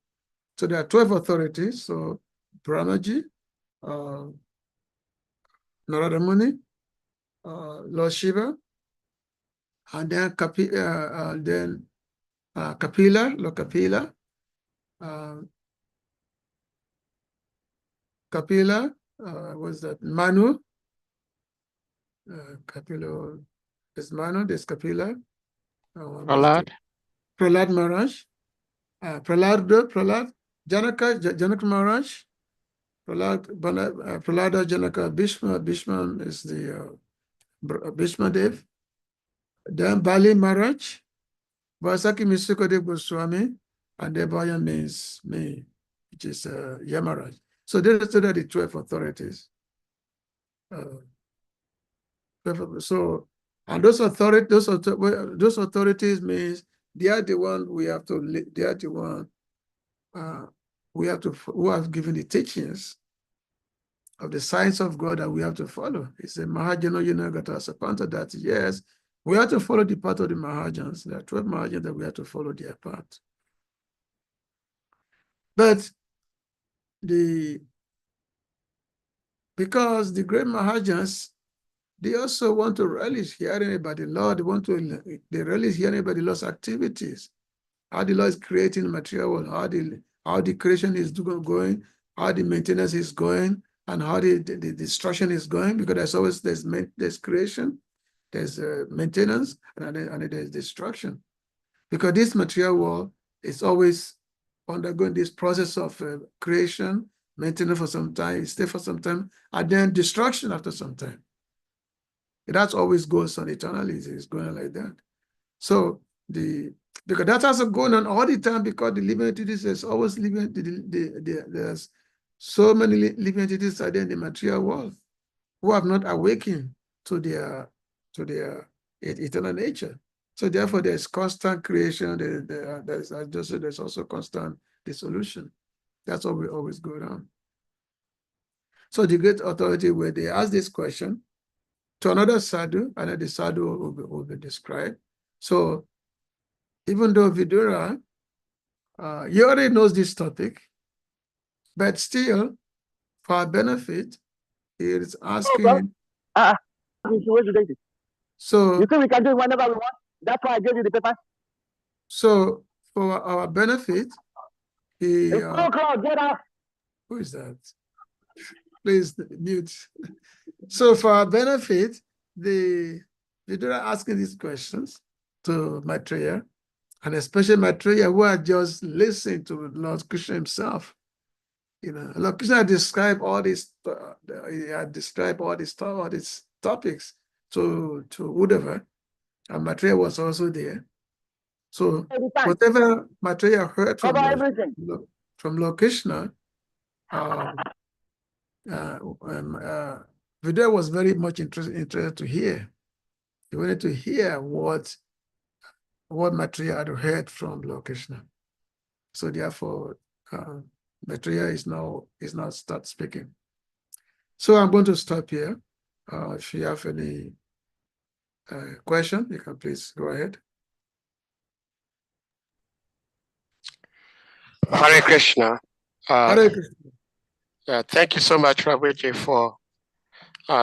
Speaker 2: So there are 12 authorities. So Brahmaji, Narada Muni, Lord Shiva, and then Kapila, Lord Kapila, Kapila, what's that? Manu, Kapila is Manu, there's Kapila.
Speaker 4: Prahlad.
Speaker 2: Prahlad Maharaj, Prahlad, Janaka Maharaj, Prahlada Janaka Bhishma is the Bhishma Dev. Then Bali Maharaj, Vasaki Misukadev Goswami, and Devaya means me, which is Yamaraj. So those are the 12 authorities. So, and those authorities means they are the one who have given the teachings of the science of God that we have to follow. It's a Mahajana Yunagata Sapanta that, yes, we have to follow the path of the Mahajans. There are 12 Mahajans that we have to follow their path. But because the great Mahajans, they also want to relish hearing about the Lord. They relish hearing about the Lord's activities, how the Lord is creating the material world, how the creation is going, how the maintenance is going, and how the destruction is going. Because there's creation, there's maintenance, and there's destruction. Because this material world is always undergoing this process of creation, maintenance for some time, stay for some time, and then destruction after some time. That always goes on eternally. It's going on like that. So because that has going on all the time, because the living entities is always living. There's so many living entities are there in the material world. who have not awakened to their eternal nature. So therefore, there's constant creation. There's also constant dissolution. That's what we always go around. So the great authority, where they ask this question to another sadhu, and then the sadhu will be described. So even though Vidura, he already knows this topic, but still, for our benefit, he is asking. So
Speaker 5: you think we can do it whenever we want? That's why I gave you the paper.
Speaker 2: So for our benefit, he
Speaker 5: It's 4 o'clock, get out.
Speaker 2: who is that? Please mute. So for our benefit, the Vidura asking these questions to Maitreya, and especially Maitreya, who had just listened to Lord Krishna himself. You know, Lord Krishna described all these. He had described all these topics to Uddhava, and Maitreya was also there. So whatever Maitreya heard from Lord Krishna, Vidura was very much interested to hear. He wanted to hear what Maitreya had heard from Lord Krishna. So therefore, Maitreya is now start speaking. So I'm going to stop here. If you have any question, you can please go ahead.
Speaker 4: Hare Krishna.
Speaker 2: Hare Krishna.
Speaker 4: Thank you so much, Prabhuji, for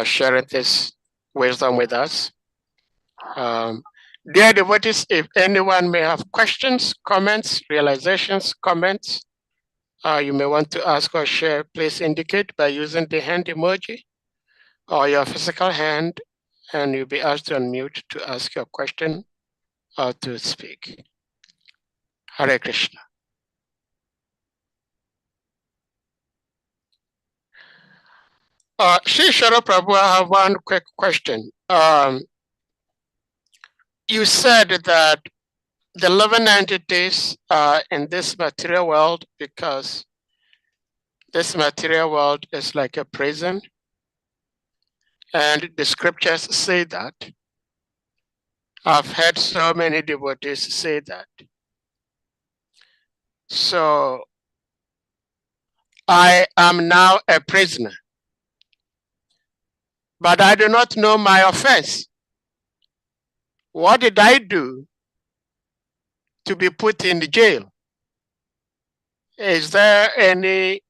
Speaker 4: sharing this wisdom with us. Dear devotees, if anyone may have questions, comments, realizations, comments, you may want to ask or share, please indicate by using the hand emoji or your physical hand, and you'll be asked to unmute to ask your question or to speak. Hare Krishna. Shri Shara Prabhu, I have one quick question. You said that the 11 entities are in this material world because this material world is like a prison. And the scriptures say that. I've heard so many devotees say that. So I am now a prisoner, but I do not know my offense. What did I do to be put in the jail? Is there any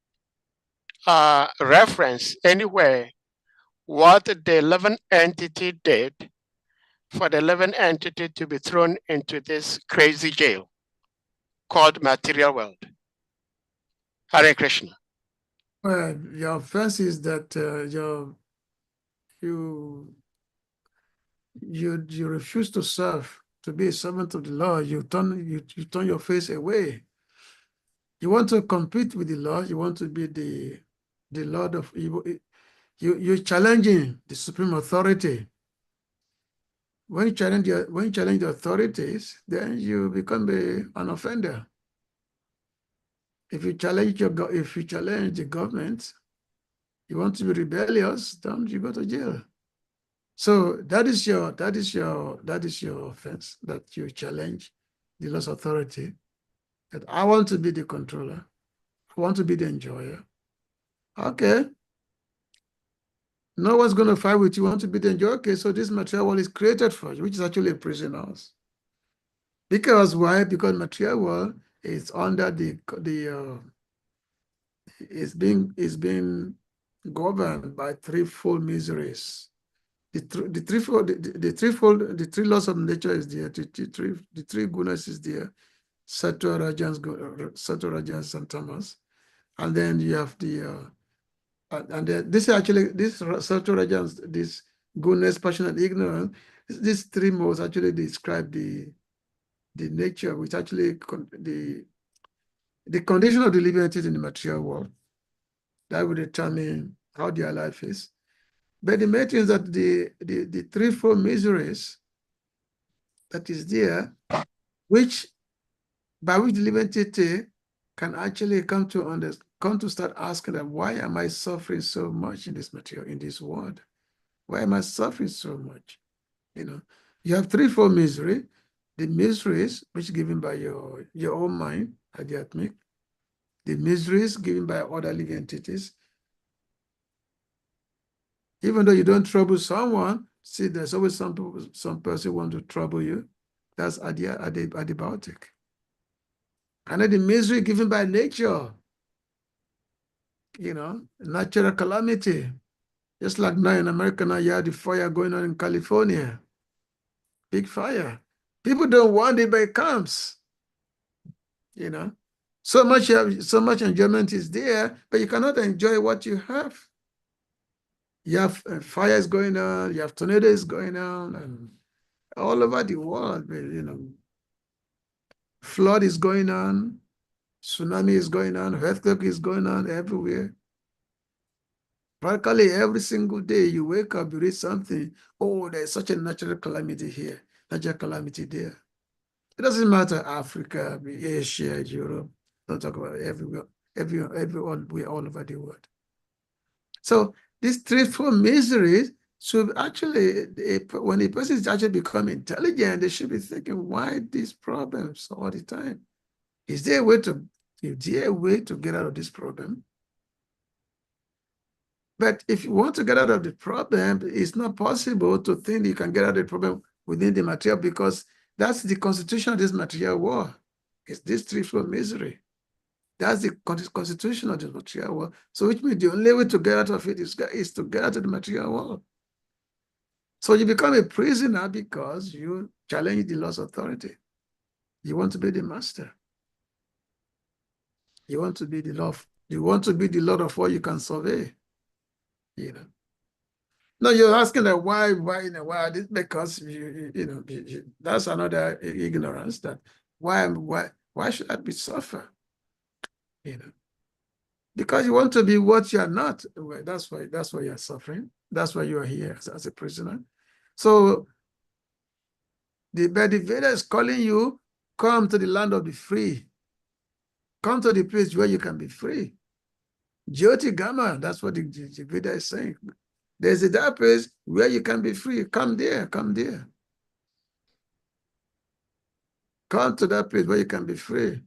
Speaker 4: reference anywhere what the 11th entity did for the 11th entity to be thrown into this crazy jail called material world? Hare Krishna.
Speaker 2: Well, your offense is that you refuse to serve, to be a servant of the Lord. You turn your face away. You want to compete with the Lord. You want to be the Lord of evil. You're challenging the supreme authority. When you challenge the authorities, then you become an offender. If you challenge the government, you want to be rebellious, then you go to jail. So that is your offense, that you challenge the Lord's authority. That I want to be the controller. I want to be the enjoyer. Okay. No one's going to fight with you. Want to be the enjoyer? Okay, so this material world is created for you, which is actually a prison house. Because why? Because material world is under is being governed by threefold miseries. The three laws of nature is there. The three gunas is there. Sattva, Rajas, and Tamas. And then you have the this Sattva, Rajas, this goodness, passion, and ignorance. These three modes actually describe the nature, which actually the condition of the living entities in the material world. That will determine how their life is. But the main thing is that the threefold miseries that is there, by which the living entity can actually come to start asking them, why am I suffering so much in this material, in this world? Why am I suffering so much? You know, you have threefold misery. The miseries which given by your own mind, adhyatmic. The miseries given by other living entities. Even though you don't trouble someone, see, there's always some person want to trouble you. That's adiabatic. And then the misery given by nature, natural calamity. Just like now in America, now you have the fire going on in California. Big fire. People don't want it, but it comes. So much enjoyment is there, but you cannot enjoy what you have. You have fires going on, you have tornadoes going on, and all over the world, flood is going on, tsunami is going on, earthquake is going on everywhere. Practically every single day you wake up, you read something, oh, there's such a natural calamity here, natural calamity there. It doesn't matter Africa, Asia, Europe, don't talk about everywhere, everyone, we're all over the world. So these threefold miseries should actually, when a person is actually become intelligent, they should be thinking, why these problems all the time? Is there a way to get out of this problem? But if you want to get out of the problem, it's not possible to think you can get out of the problem within the material, because that's the constitution of this material world. It's this threefold misery. That's the constitution of the material world. So which means the only way to get out of it is to get out of the material world. So you become a prisoner because you challenge the law's authority. You want to be the master. You want to be the Lord. You want to be the Lord of what you can survey. No, you're asking that why, this, because that's another ignorance, that why should I be suffer? Because you want to be what you are not. Well, that's why you're suffering. That's why you are here as a prisoner. So the Veda is calling you, come to the land of the free. Come to the place where you can be free. Jyoti Gama, that's what the Veda is saying. There's a dark place where you can be free. Come there, come there. Come to that place where you can be free.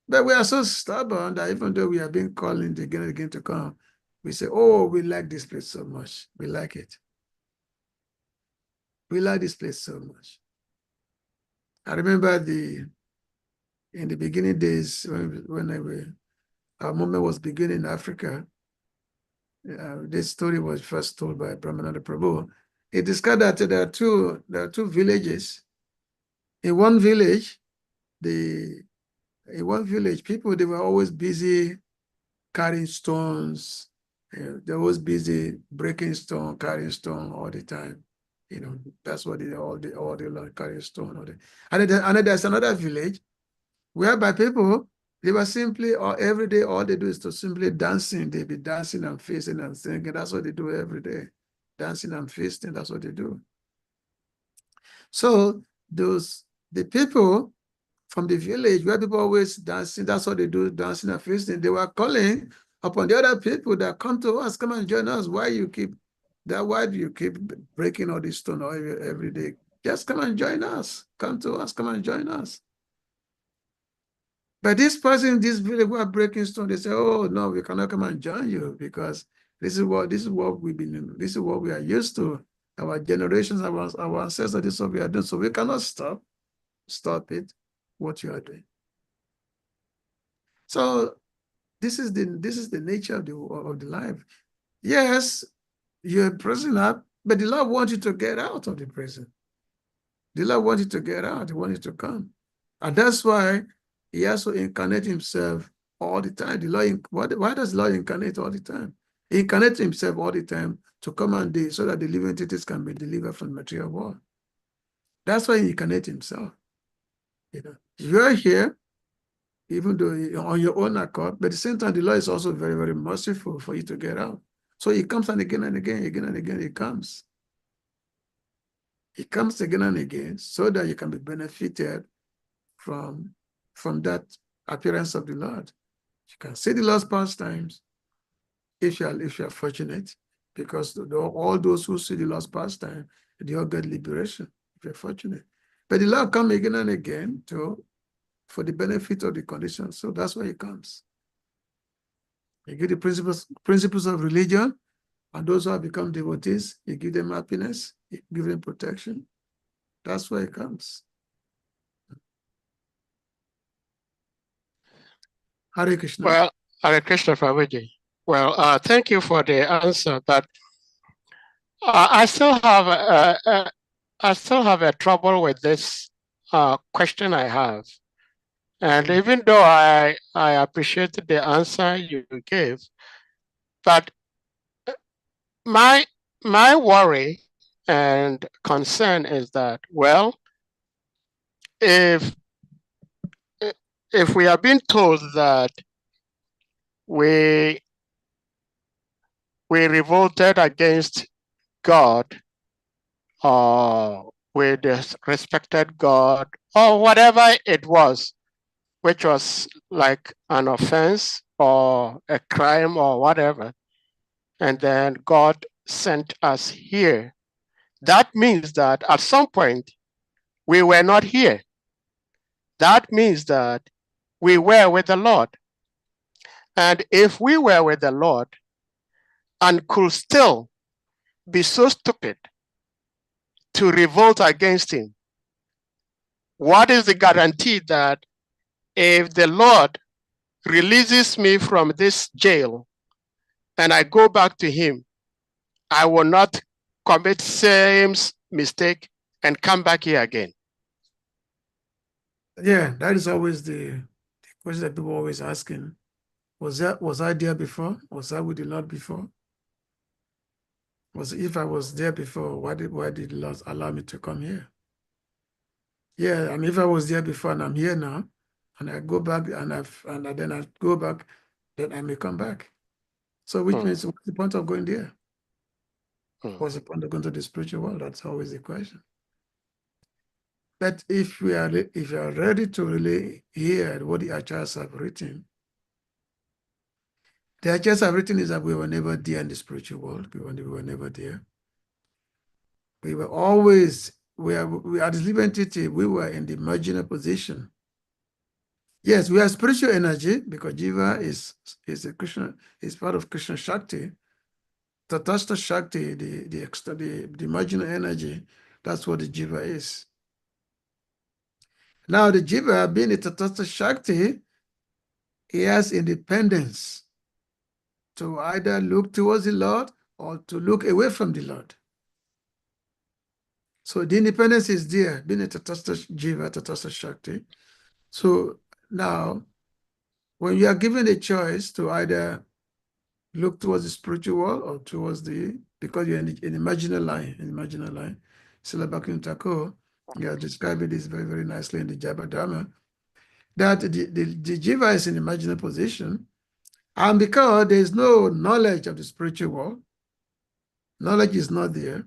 Speaker 2: But we are so stubborn that even though we are being called again and again to come, we say, oh, we like this place so much. We like it. We like this place so much. I remember in the beginning days when our movement was beginning in Africa, this story was first told by Brahmananda Prabhu. He discovered that there are two villages. In one village, people, they were always busy carrying stones. They were always busy breaking stone, carrying stone all the time. That's what they all carrying stone. And then there's another village whereby people, they were simply, or every day, all they do is to simply dancing. They be dancing and feasting and singing. That's what they do every day. Dancing and feasting, that's what they do. So the people from the village where people always dancing, that's what they do, dancing and feasting. They were calling upon the other people that come to us, come and join us. Why do you keep breaking all this stone every day? Just come and join us. Come to us, come and join us. But this person in this village who are breaking stone, they say, oh no, we cannot come and join you because this is what we've been, this is what we are used to. Our generations, our ancestors, this is what we are doing. So we cannot stop it, what you are doing. So this is the nature of the life. Yes, you're a prisoner, but the Lord wants you to get out of the prison. The Lord wants you to get out. He wants you to come. And that's why he has to incarnate himself all the time. Why does the Lord incarnate all the time? He incarnates himself all the time to come and so that the living entities can be delivered from the material world. That's why he incarnates himself. You're here, even though you're on your own accord, but at the same time, the Lord is also very, very merciful for you to get out. So he comes and again, he comes. He comes again and again so that you can be benefited from that appearance of the Lord. You can see the Lord's pastimes if you are fortunate. because all those who see the Lord's pastime, they all get liberation, if you're fortunate. But the Lord comes again and again for the benefit of the condition. So that's why he comes. He gives the principles of religion, and those who have become devotees, he gives them happiness, he gives them protection. That's why he comes. Hare Krishna.
Speaker 4: Well, Hare Krishna, Prabhuji. Well, thank you for the answer, but I still have a trouble with this question I have. And even though I appreciated the answer you gave, but my worry and concern is that, well, if we are being told that we revolted against God, or we disrespected God, or whatever it was, which was like an offense or a crime or whatever, and then God sent us here, that means that at some point we were not here. That means that we were with the Lord. And if we were with the Lord and could still be so stupid to revolt against him, what is the guarantee that if the Lord releases me from this jail and I go back to him, I will not commit same mistake and come back here again?
Speaker 2: Yeah, that is always the question that people are always asking. Was I there before? Was I with the Lord before? If I was there before, why did the Lord allow me to come here? Yeah, and if I was there before and I'm here now, and I go back and then I go back, then I may come back. So which means, what's the point of going there? What's the point of going to the spiritual world? That's always the question. But if you are ready to really hear what the acharyas have written, the acharyas have written is that we were never there in the spiritual world. We were never there. We were always, as living entity, we were in the marginal position. Yes, we are spiritual energy because Jiva is a Krishna, is part of Krishna Shakti. Tatastha Shakti, the marginal energy, that's what the Jiva is. Now the Jiva, being a Tatastha Shakti, he has independence to either look towards the Lord or to look away from the Lord. So the independence is there, being a Tatastha Jiva, Tatastha Shakti. So now, when you are given a choice to either look towards the spiritual world or towards because you're in the imaginal line, Srila Bhaktivinoda Thakur, you are describing this very, very nicely in the Japa Dharma, that the Jiva is in the marginal position, and because there is no knowledge of the spiritual world, knowledge is not there,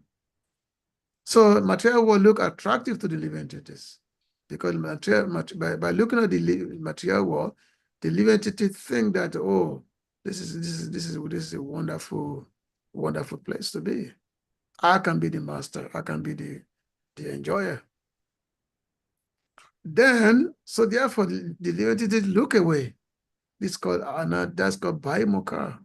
Speaker 2: so material will look attractive to the living entities, because by looking at the material world, the living entities think that, oh, this is a wonderful, wonderful place to be. I can be the master. I can be the enjoyer. Then, so therefore, the living entities look away. That's called Bhaimukha.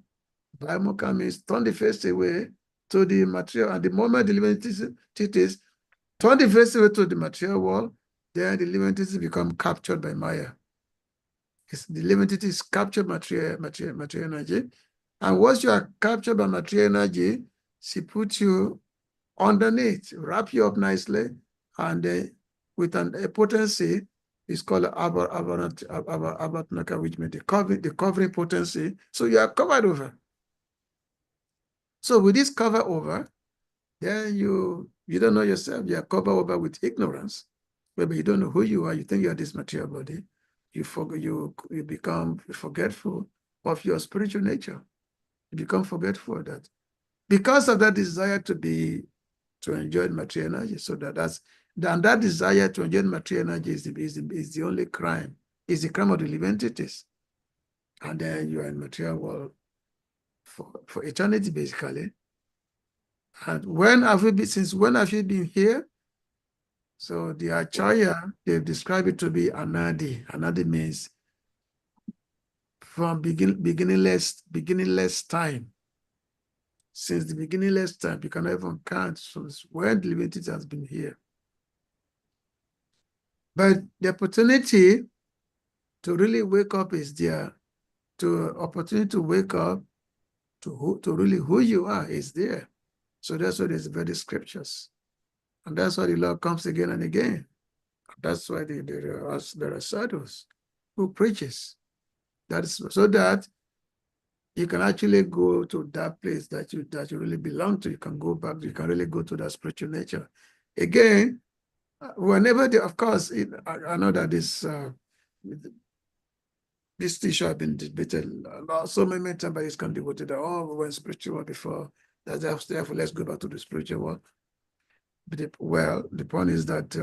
Speaker 2: Bhaimukha means turn the face away to the material. And the moment the living entities turn the face away to the material world, then the living entities become captured by Maya. The living entities capture material energy. And once you are captured by material energy, she puts you underneath, wrap you up nicely, and with a potency, it's called Avatnaka, which means the covering potency. So you are covered over. So with this cover over, then you don't know yourself. You are covered over with ignorance. Maybe you don't know who you are. You think you are this material body. You become forgetful of your spiritual nature. You become forgetful of that. Because of that desire to enjoy material energy. So that desire to enjoy material energy is the only crime. It's the crime of the living entities. And then you are in material world for eternity, basically. And when have you been, since when have you been here? So the Acharya, they've described it to be Anadi. Anadi means from beginningless time. Since the beginningless time, you cannot even count. So it's when the living entity has been here. But the opportunity to really wake up is there. To opportunity to wake up to really who you are is there. So that's why there's very scriptures. And that's why the Lord comes again and again. That's why there are sadhus who preaches. That is so that you can actually go to that place that you really belong to. You can go back, you can really go to that spiritual nature. Again, whenever of course, I know that this issue has been debated so many times by this kind of devotee that, oh, we went spiritual before. Therefore, let's go back to the spiritual world. But the point is that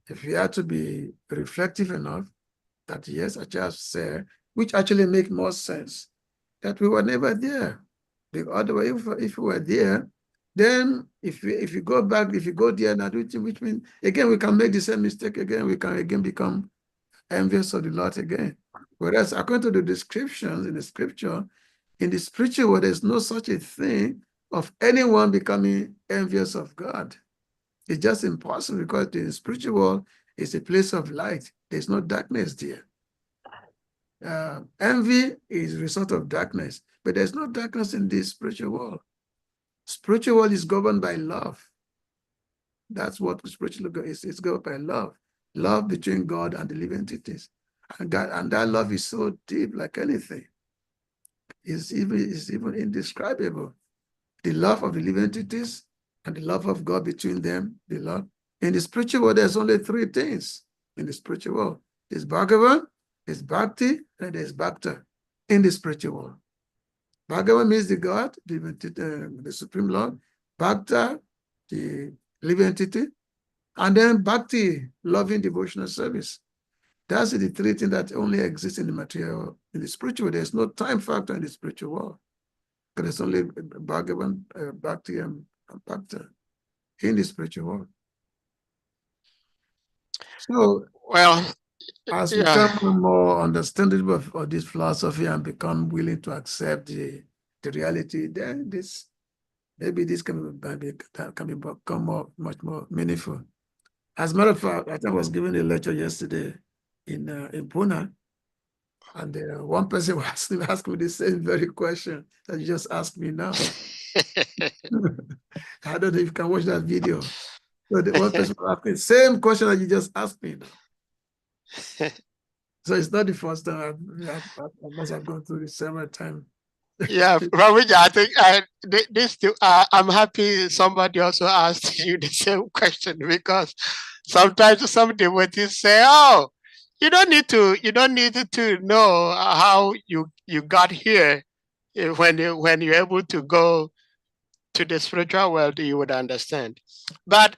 Speaker 2: if you have to be reflective enough, that yes, I just said, which actually makes more sense, that we were never there. The other way, if we were there, then if you go back, if you go there now, which means again we can make the same mistake again. We can again become envious of the Lord again. Whereas according to the descriptions in the scripture, in the spiritual world, there's no such a thing of anyone becoming envious of God. It's just impossible because the spiritual world is a place of light. There's no darkness there. Envy is a result of darkness, but there's no darkness in this spiritual world. Spiritual world is governed by love. That's what spiritual world is. It's governed by love. Love between God and the living entities. And that love is so deep, like anything. It's even indescribable. The love of the living entities and the love of God between them, the love. In the spiritual world, there's only three things in the spiritual world. There's Bhagavan, there's Bhakti, and there's Bhakta in the spiritual world. Bhagavan means the God, the Supreme Lord. Bhakta, the living entity. And then Bhakti, loving devotional service. That's the three things that only exist in the material. In the spiritual world, there's no time factor in the spiritual world. Because there's only Bhagavan, Bhakti, and Bhakta in the spiritual world. So,
Speaker 4: Well,
Speaker 2: as we become more understanding of this philosophy and become willing to accept the reality, then maybe this can become much more meaningful. As a matter of fact, I think I was giving a lecture yesterday in Pune, and one person was asking me the same very question that you just asked me now. I don't know if you can watch that video. So the one person was asking the same question that you just asked me now. So it's not the first time. I must have gone through this several times.
Speaker 4: Yeah, Prabhuji, I think I'm happy somebody also asked you the same question, because sometimes some devotees say, "Oh, you don't need to know how you got here. When you're able to go to the spiritual world, you would understand." But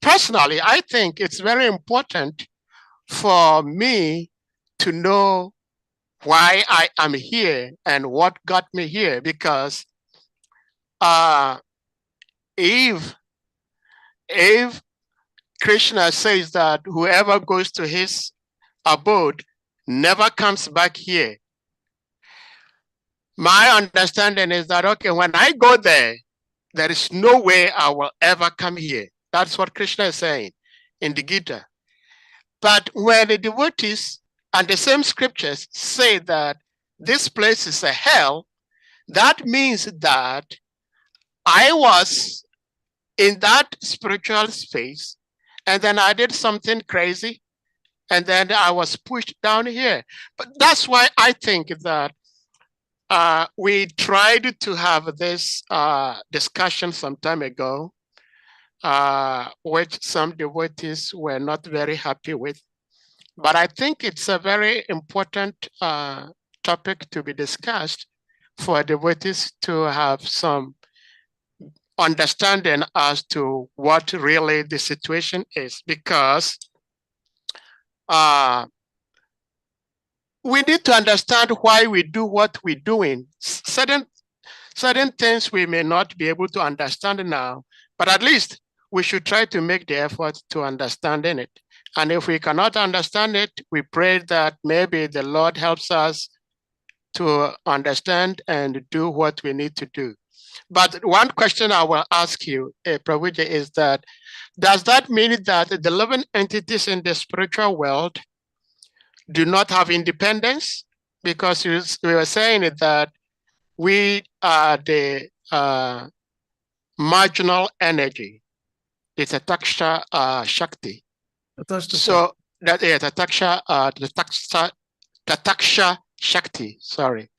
Speaker 4: personally, I think it's very important for me to know why I am here and what got me here, because if Krishna says that whoever goes to his abode never comes back here, my understanding is that, okay, when I go there, there is no way I will ever come here. That's what Krishna is saying in the Gita. But when the devotees and the same scriptures say that this place is a hell, that means that I was in that spiritual space, and then I did something crazy, and then I was pushed down here. But that's why I think that we tried to have this discussion some time ago, which some devotees were not very happy with. But I think it's a very important topic to be discussed for devotees to have some understanding as to what really the situation is, because we need to understand why we do what we're doing. Certain certain things we may not be able to understand now, but at least we should try to make the effort to understanding it. And if we cannot understand it, we pray that maybe the Lord helps us to understand and do what we need to do. But one question I will ask you, Prabhuji, is that, does that mean that the living entities in the spiritual world do not have independence? Because we were saying that we are the marginal energy. It's a taksha shakti. So that is the taksha shakti. Sorry.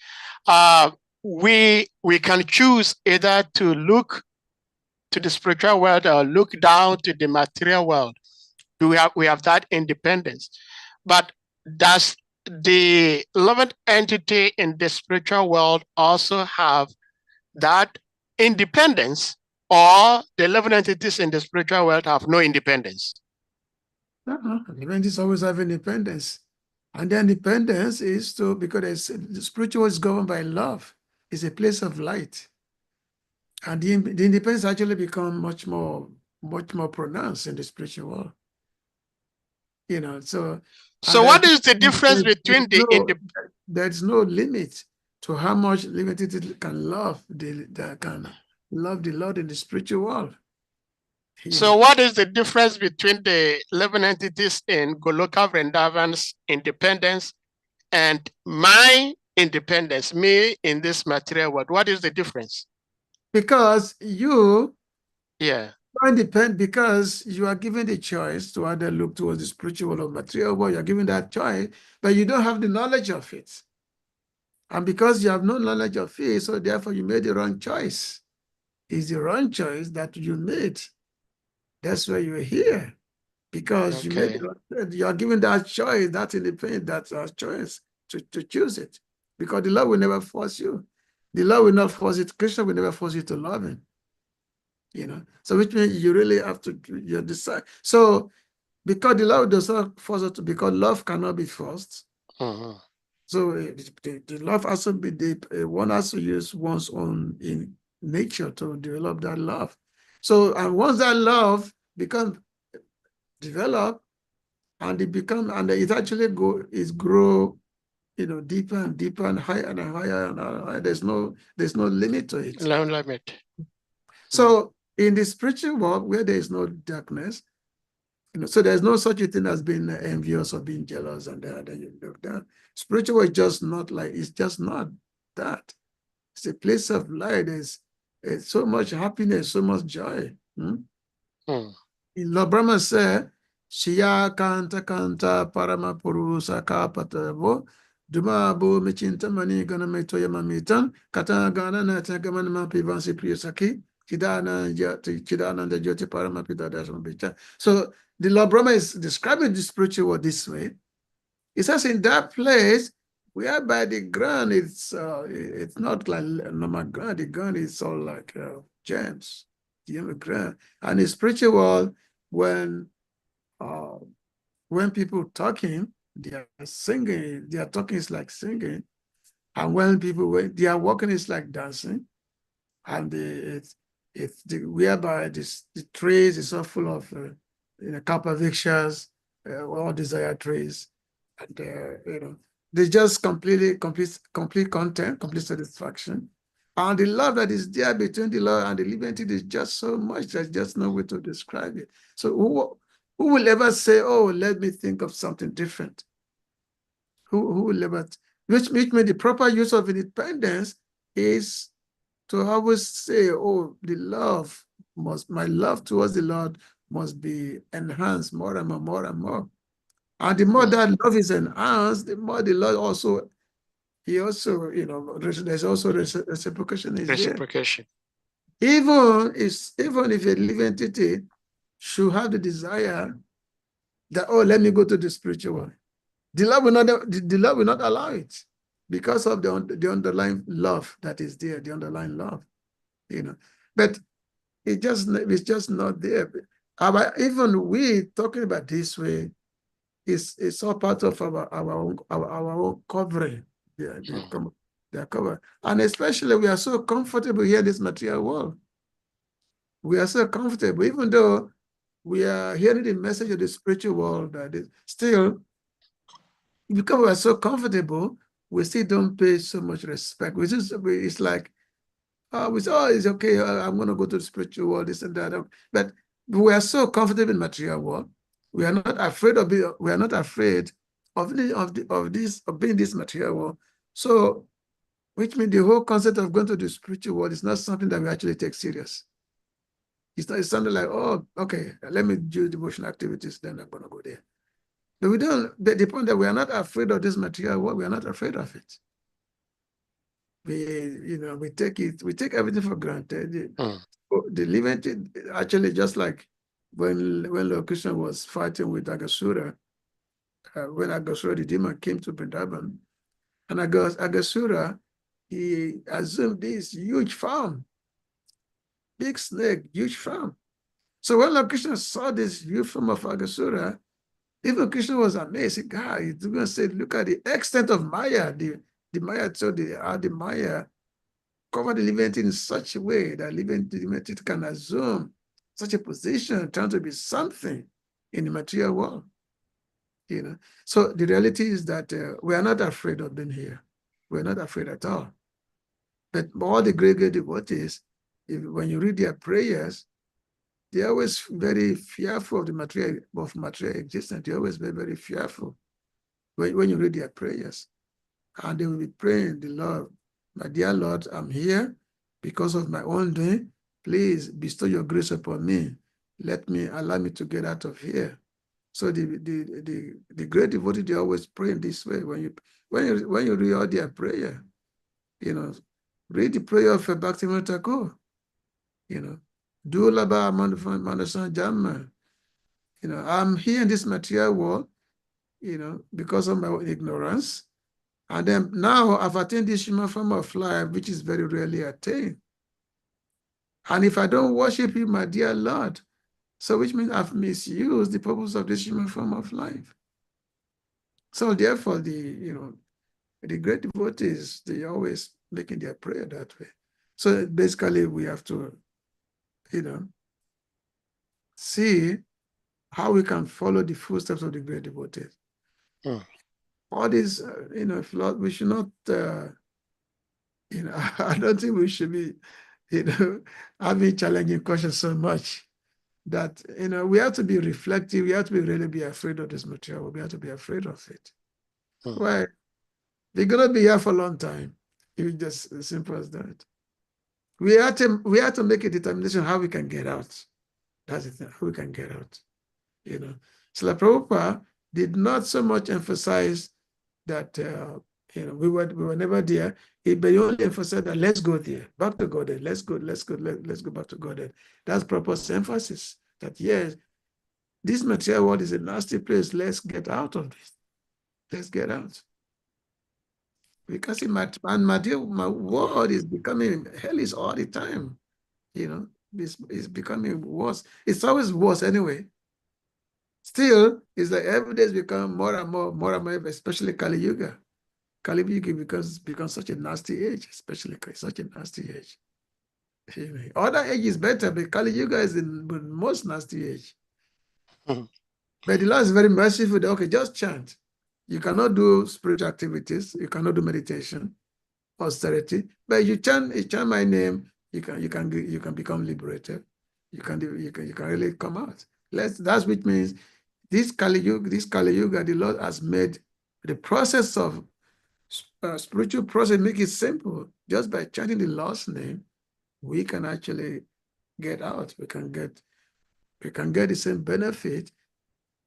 Speaker 4: We can choose either to look to the spiritual world or look down to the material world. We have that independence. But does the living entity in the spiritual world also have that independence, or the living entities in the spiritual world have no independence?
Speaker 2: Living entities always have independence. And the independence is because the spiritual is governed by love. It's a place of light. And the independence actually become much more pronounced in the spiritual world. So
Speaker 4: what is the difference between
Speaker 2: there's no limit to how much living entity can love the Lord in the spiritual world.
Speaker 4: So what is the difference between the living entities in Goloka Vrindavan's independence and my independence, me in this material world? What is the difference?
Speaker 2: Because you
Speaker 4: independent,
Speaker 2: because you are given the choice to either look towards the spiritual or material world. You're given that choice, but you don't have the knowledge of it. And because you have no knowledge of it, so therefore you made the wrong choice. It's the wrong choice that you made. That's why you're here. Because you are given that choice, that independent, that choice to choose it. Because the Lord will never force you. The Lord will not force it. Krishna will never force you to love him. So which means you really have to decide. So because the Lord does not force us to, because love cannot be forced. So the love has to be one has to use one's own in nature to develop that love. So and once that love becomes developed, and it actually grow deeper and deeper and higher and higher and higher. There's no limit to it.
Speaker 4: No limit.
Speaker 2: So in the spiritual world where there is no darkness, so there's no such a thing as being envious or being jealous and that. Spiritual world is just not like, it's just not that. It's a place of light. There's so much happiness, so much joy. Lord Brahma said, Shiya kanta parama purusa kapatavo Duma bo michinta mani gana metoya mamitan kata gana na tagaman mapivansi priyasaki chidana the jyoti paramapita dasmabita. So the Lord Brahma is describing the spiritual world this way. It says in that place whereby the ground it's not like normal ground. The ground is all like gems, the ground. And in spiritual world, when people talking, they are singing, their talking is like singing. And when they are walking, it's like dancing. And whereby the trees is all full of kapavictions, all desired trees. And they just complete content, complete satisfaction. And the love that is there between the Lord and the living entity is just so much, there's just no way to describe it. So who will ever say, oh, let me think of something different? Who will ever, which means the proper use of independence is to always say, oh, my love towards the Lord must be enhanced more and more, more and more. And the more that love is enhanced, the more the Lord also, there's also reciprocation.
Speaker 4: Reciprocation.
Speaker 2: Even if a living entity should have the desire that, oh, let me go to the spiritual world, the Lord will not allow it because of the underlying love that is there, the underlying love, But it's just not there. Even we talking about this way, it's all part of our own covering. They are covered. And especially we are so comfortable here in this material world. We are so comfortable, even though we are hearing the message of the spiritual world, that is still, because we are so comfortable, we still don't pay so much respect. It's like, we say, oh, it's okay, I'm going to go to the spiritual world, this and that. But we are so comfortable in the material world. We are not afraid of being this material world. So, which means the whole concept of going to the spiritual world is not something that we actually take serious. It's something like, oh, okay, let me do devotional activities, then I'm going to go there. But we don't, the point that we are not afraid of this material world, we are not afraid of it. We take everything for granted. The living, actually, just like when Lord Krishna was fighting with Agasura, when Agasura, the demon, came to Vrindavan, and Agasura, he assumed this huge farm, big snake, huge farm. So when Lord Krishna saw this huge farm of Agasura, even Krishna was amazed. God, he's going to say, look at the extent of Maya. The Maya, so the Maya covered the living entity in such a way that living entity can assume such a position, trying to be something in the material world. So the reality is that we are not afraid of being here. We're not afraid at all. But all the great devotees, when you read their prayers, they're always very fearful of the material existence. They're always very, very fearful when you read their prayers. And they will be praying the Lord, my dear Lord, I'm here because of my own doing. Please bestow your grace upon me. Allow me to get out of here. So the great devotee, they always pray in this way. When you read all their prayer, read the prayer of Bhaktivinoda Thakur, Dulaba Manasan Jamma. I'm here in this material world, because of my own ignorance. And then now I've attained this human form of life, which is very rarely attained. And if I don't worship you, my dear Lord, so which means I've misused the purpose of this human form of life. So therefore, the great devotees, they always making their prayer that way. So basically, we have to, see how we can follow the footsteps of the great devotees. All this, we should not, I don't think we should be, having challenging questions so much that, we have to be reflective. We have to really be afraid of this material. We have to be afraid of it. Well, we're going to be here for a long time. It's just as simple as that. We have to make a determination how we can get out. That's the thing, how we can get out. So Prabhupada did not so much emphasize that we were never there. But he only emphasized that let's go there, back to Godhead. Let's go back to Godhead. That's Prabhupada's emphasis. That yes, this material world is a nasty place. Let's get out of this. Let's get out. Because my world is becoming hellish all the time. It's becoming worse. It's always worse anyway. Still, it's like every day it's become more and more, especially Kali Yuga. Kali Yuga becomes such a nasty age, especially such a nasty age. Other age is better, but Kali Yuga is the most nasty age. But the Lord is very merciful. Okay, just chant. You cannot do spiritual activities. You cannot do meditation, austerity. But you chant my name. You can become liberated. You can really come out. That's which means this Kali Yuga, the Lord has made the process of spiritual process, make it simple. Just by chanting the Lord's name, we can actually get out. We can get the same benefit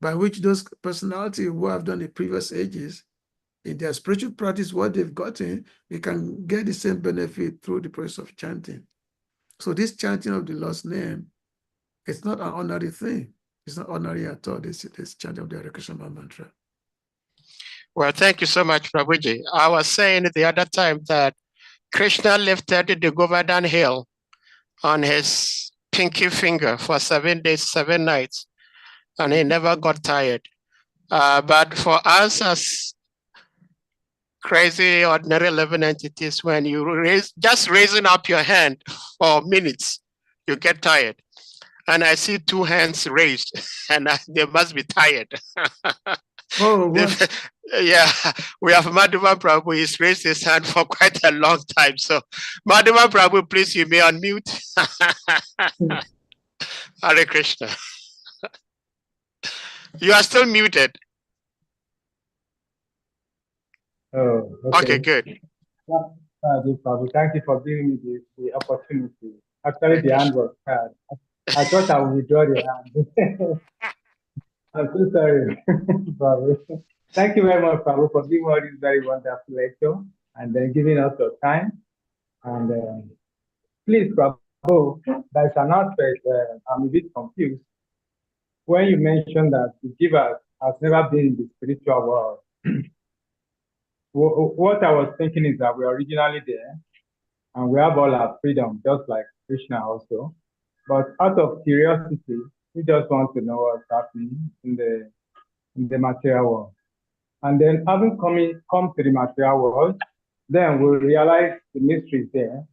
Speaker 2: by which those personalities who have done the previous ages, in their spiritual practice, what they've gotten, we can get the same benefit through the process of chanting. So this chanting of the Lord's name, it's not an ordinary thing. It's not ordinary at all, this chanting of the Hare Krishna mantra.
Speaker 4: Well, thank you so much, Prabhuji. I was saying the other time that Krishna lifted the Govardhan hill on his pinky finger for 7 days, 7 nights, and he never got tired. But for us as crazy ordinary living entities, when you just raising up your hand for minutes, you get tired. And I see two hands raised, and they must be tired.
Speaker 2: Oh, what?
Speaker 4: Yeah, we have Madhuma Prabhu. He's raised his hand for quite a long time. So, Madhuma Prabhu, please, you may unmute. Hare Krishna. You are still muted.
Speaker 6: Oh,
Speaker 4: Okay, good.
Speaker 6: Prabhu, thank you for giving me the opportunity. Actually,
Speaker 4: Hare
Speaker 6: the
Speaker 4: Krishna.
Speaker 6: hand was hard. I thought I would withdraw the hand. I'm so sorry, Prabhu. Thank you very much, Prabhu, for giving all this very wonderful lecture and then giving us your time. And please, Prabhu, there's an aspect I'm a bit confused. When you mentioned that the giver has never been in the spiritual world, what I was thinking is that we're originally there and we have all our freedom, just like Krishna also. But out of curiosity, we just want to know what's happening in the material world. And then having come to the material world, then we realize the mystery is there.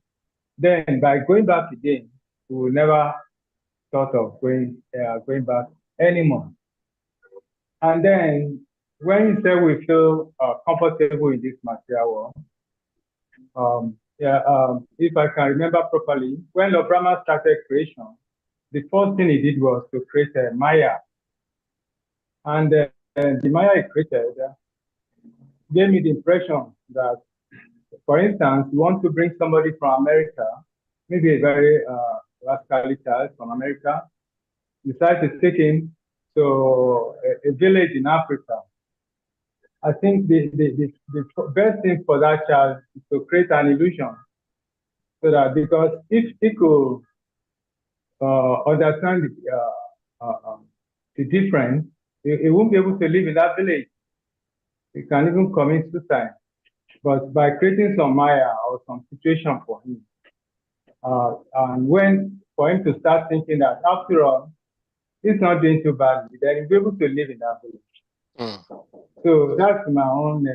Speaker 6: Then by going back again, we will never thought of going back anymore. And then when you say we feel comfortable in this material world, if I can remember properly, when Lord Brahma started creation, the first thing he did was to create a Maya. And the Maya he created gave me the impression that, for instance, you want to bring somebody from America, maybe a very rascally child from America, decide to take him to a village in Africa. I think the best thing for that child is to create an illusion, so that, because if he could understand the difference, he won't be able to live in that village. He can even commit suicide. But by creating some Maya or some situation for him, and for him to start thinking that after all, he's not doing too badly, then he'll be able to live in that village. So that's my own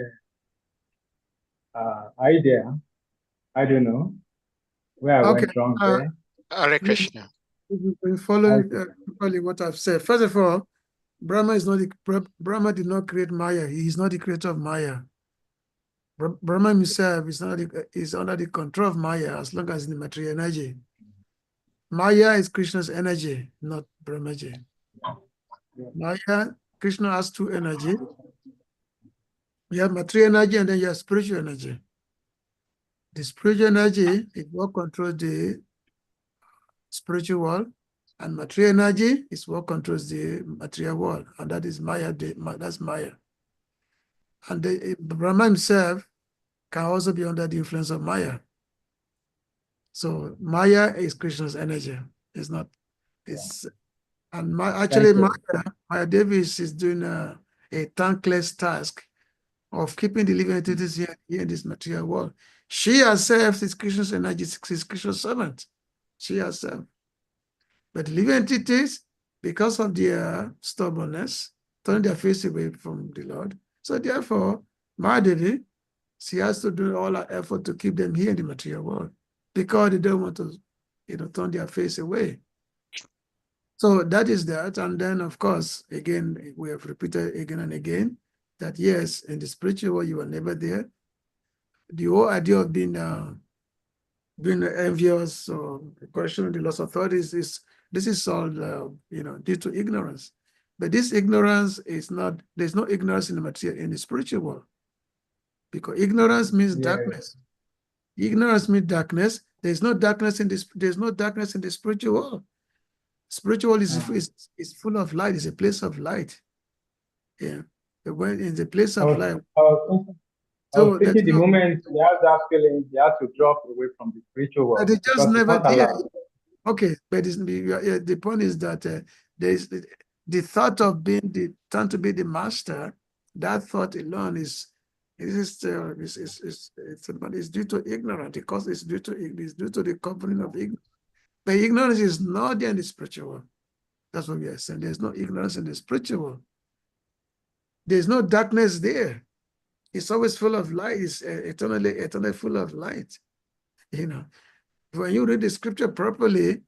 Speaker 6: idea. I don't know where I went wrong there.
Speaker 4: Hare Krishna.
Speaker 2: You've been following properly what I've said. First of all, Brahma did not create Maya. He is not the creator of Maya. Brahma himself is under the control of Maya as long as in the material energy. Maya is Krishna's energy, not Brahmaji. Maya, Krishna has two energy. You have material energy and then you have spiritual energy. The spiritual energy is what controls the spiritual world, and material energy is what controls the material world, and that is Maya. That's Maya. And Brahma himself can also be under the influence of Maya. So Maya is Krishna's energy. It's not. It's and actually Maya Davis is doing a thankless task of keeping the living entities here in this material world. She herself is Krishna's energy. She's Krishna's servant. She herself. But the living entities, because of their stubbornness, turn their face away from the Lord. So therefore, Mahadevi, she has to do all her effort to keep them here in the material world, because they don't want to, turn their face away. So that is that. And then, of course, again, we have repeated again and again that yes, in the spiritual world, you are never there. The whole idea of being envious or questioning the lost authorities this is all due to ignorance. But this ignorance is not. There's no ignorance in the spiritual world, because ignorance means darkness. Ignorance means darkness. There's no darkness in this. There's no darkness in the spiritual world. Spiritual world is full of light. It's a place of light. Yeah, when in the place of light.
Speaker 6: I was thinking the moment he has that feeling, he has to drop away from the spiritual world.
Speaker 2: They just never did. Okay, but the point is that there is the thought of being trying to be the master. That thought alone is due to ignorance, because it's due to the covering of ignorance. But ignorance is not there in the spiritual world. That's what we are saying. There's no ignorance in the spiritual world. There's no darkness there. It's always full of light. It's eternally full of light. You know, when you read the scripture properly,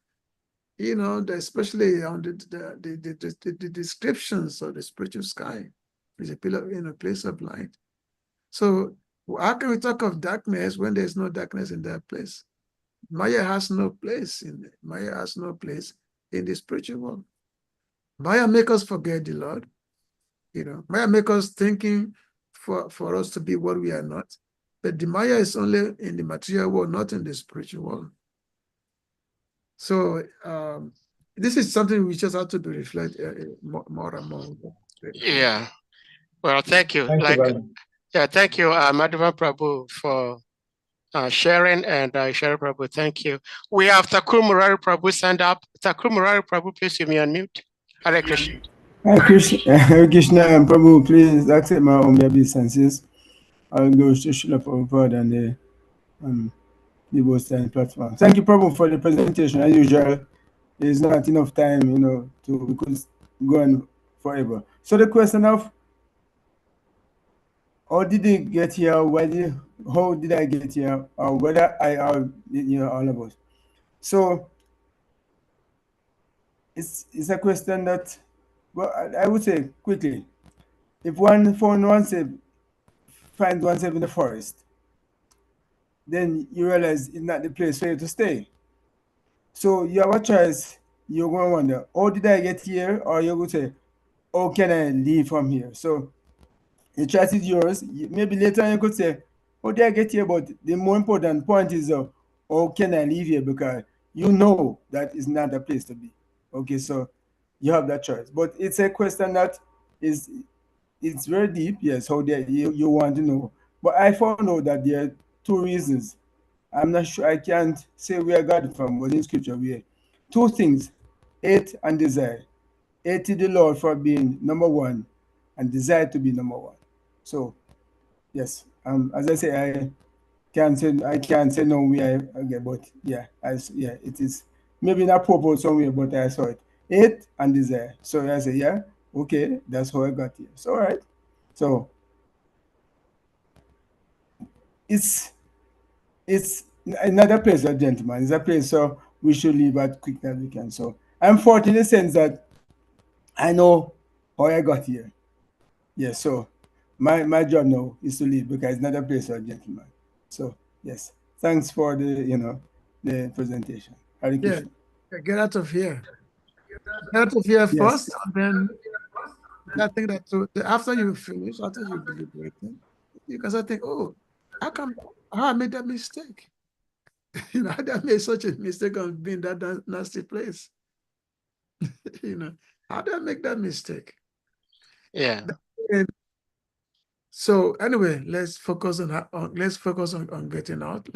Speaker 2: you know, especially on the descriptions of the spiritual sky, is a pillar in a place of light. So how can we talk of darkness when there's no darkness in that place? Maya has no place in the spiritual world. Maya make us forget the Lord. You know, Maya make us thinking for us to be what we are not. But the Maya is only in the material world, not in the spiritual world. So this is something we just have to be reflected more and more.
Speaker 4: Yeah. Well, thank you.
Speaker 6: Thank you very much.
Speaker 4: Yeah, thank you, Madhava Prabhu, for sharing, and Shari Prabhu, thank you. We have Thakur Murari Prabhu stand up. Thakur Murari Prabhu, please, you may unmute. Hare Krishna.
Speaker 7: Hare Krishna and Prabhu, please accept my humble obeisances. I'll go to Srila Prabhupada and the Boston platform. Thank you, Prabhu, for the presentation. As usual, there's not enough time, you know, we could go on forever. So the question of how did they get here? How did I get here? Or whether I are, you know, all of us. So it's a question that, well, I would say quickly, if one finds oneself in the forest, then you realize it's not the place for you to stay. So you have a choice. You're going to wonder, how did I get here? Or you're going to say, how can I leave from here? So the choice is yours. Maybe later on you could say, how did I get here? But the more important point is, how can I leave here? Because you know that is not a place to be. Okay, so you have that choice. But it's a question that it's very deep. Yes, how you want to know. But I found out that there are two reasons. I'm not sure, I can't say where I got it from, but in scripture, two things: hate and desire. Hate the Lord for being number one, and desire to be number one. So, yes, as I say, I can't say no where I get, but yeah, it is maybe not purpose somewhere, but I saw it. Hate and desire. So I say, yeah, okay, that's how I got here. So, all right. So it's another place, gentlemen. It's a place so we should leave as quick as we can. So I'm fortunate in the sense that I know how I got here. Yes, so my job now is to leave because it's not a place for a gentleman. So yes, thanks for the presentation. Hare
Speaker 2: Yeah,
Speaker 7: Krishna.
Speaker 2: get out of here. Get out of here
Speaker 7: Yes.
Speaker 2: first, and then I think that after you finish, after you deliberating, you can start think, oh, how I made that mistake? You know, how did I made such a mistake of being that nasty place? You know, how did I make that mistake?
Speaker 4: Yeah.
Speaker 2: So anyway, let's focus on getting out.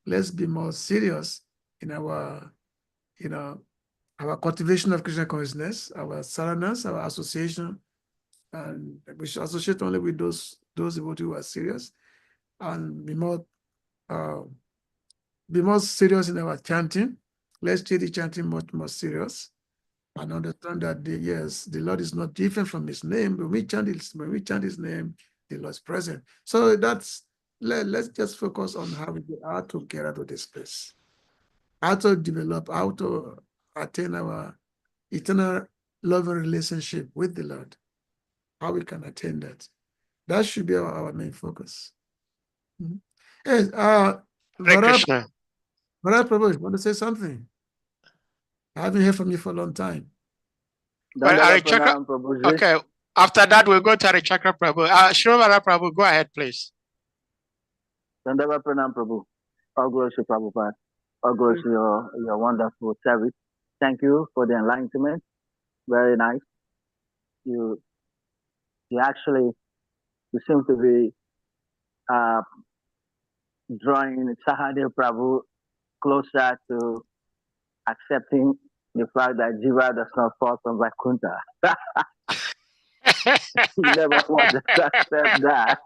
Speaker 2: Let's be more serious in our our cultivation of Krishna consciousness, our saranas, our association, and we should associate only with those devotees who are serious, and be more serious in our chanting. Let's take the chanting much more serious, and understand that the Lord is not different from His name. When we chant His name, the Lord is present. So let's just focus on how to get out of this place, how to develop, how to attain our eternal loving relationship with the Lord. How we can attain that. That should be our main focus. Mm-hmm. Yes,
Speaker 4: Hare Krishna.
Speaker 2: Prabhu, you want to say something? I haven't heard from you for a long time.
Speaker 4: Well, okay, after that, we'll go to Harichakra Prabhu. Shravara Prabhu, go ahead, please.
Speaker 5: Dandava Pranam Prabhu. All glory to Prabhupada. All glory to your wonderful service. Thank you for the enlightenment. Very nice. You seem to be drawing Sahadev Prabhu closer to accepting the fact that Jiva does not fall from Vaikuntha. You never want to accept that.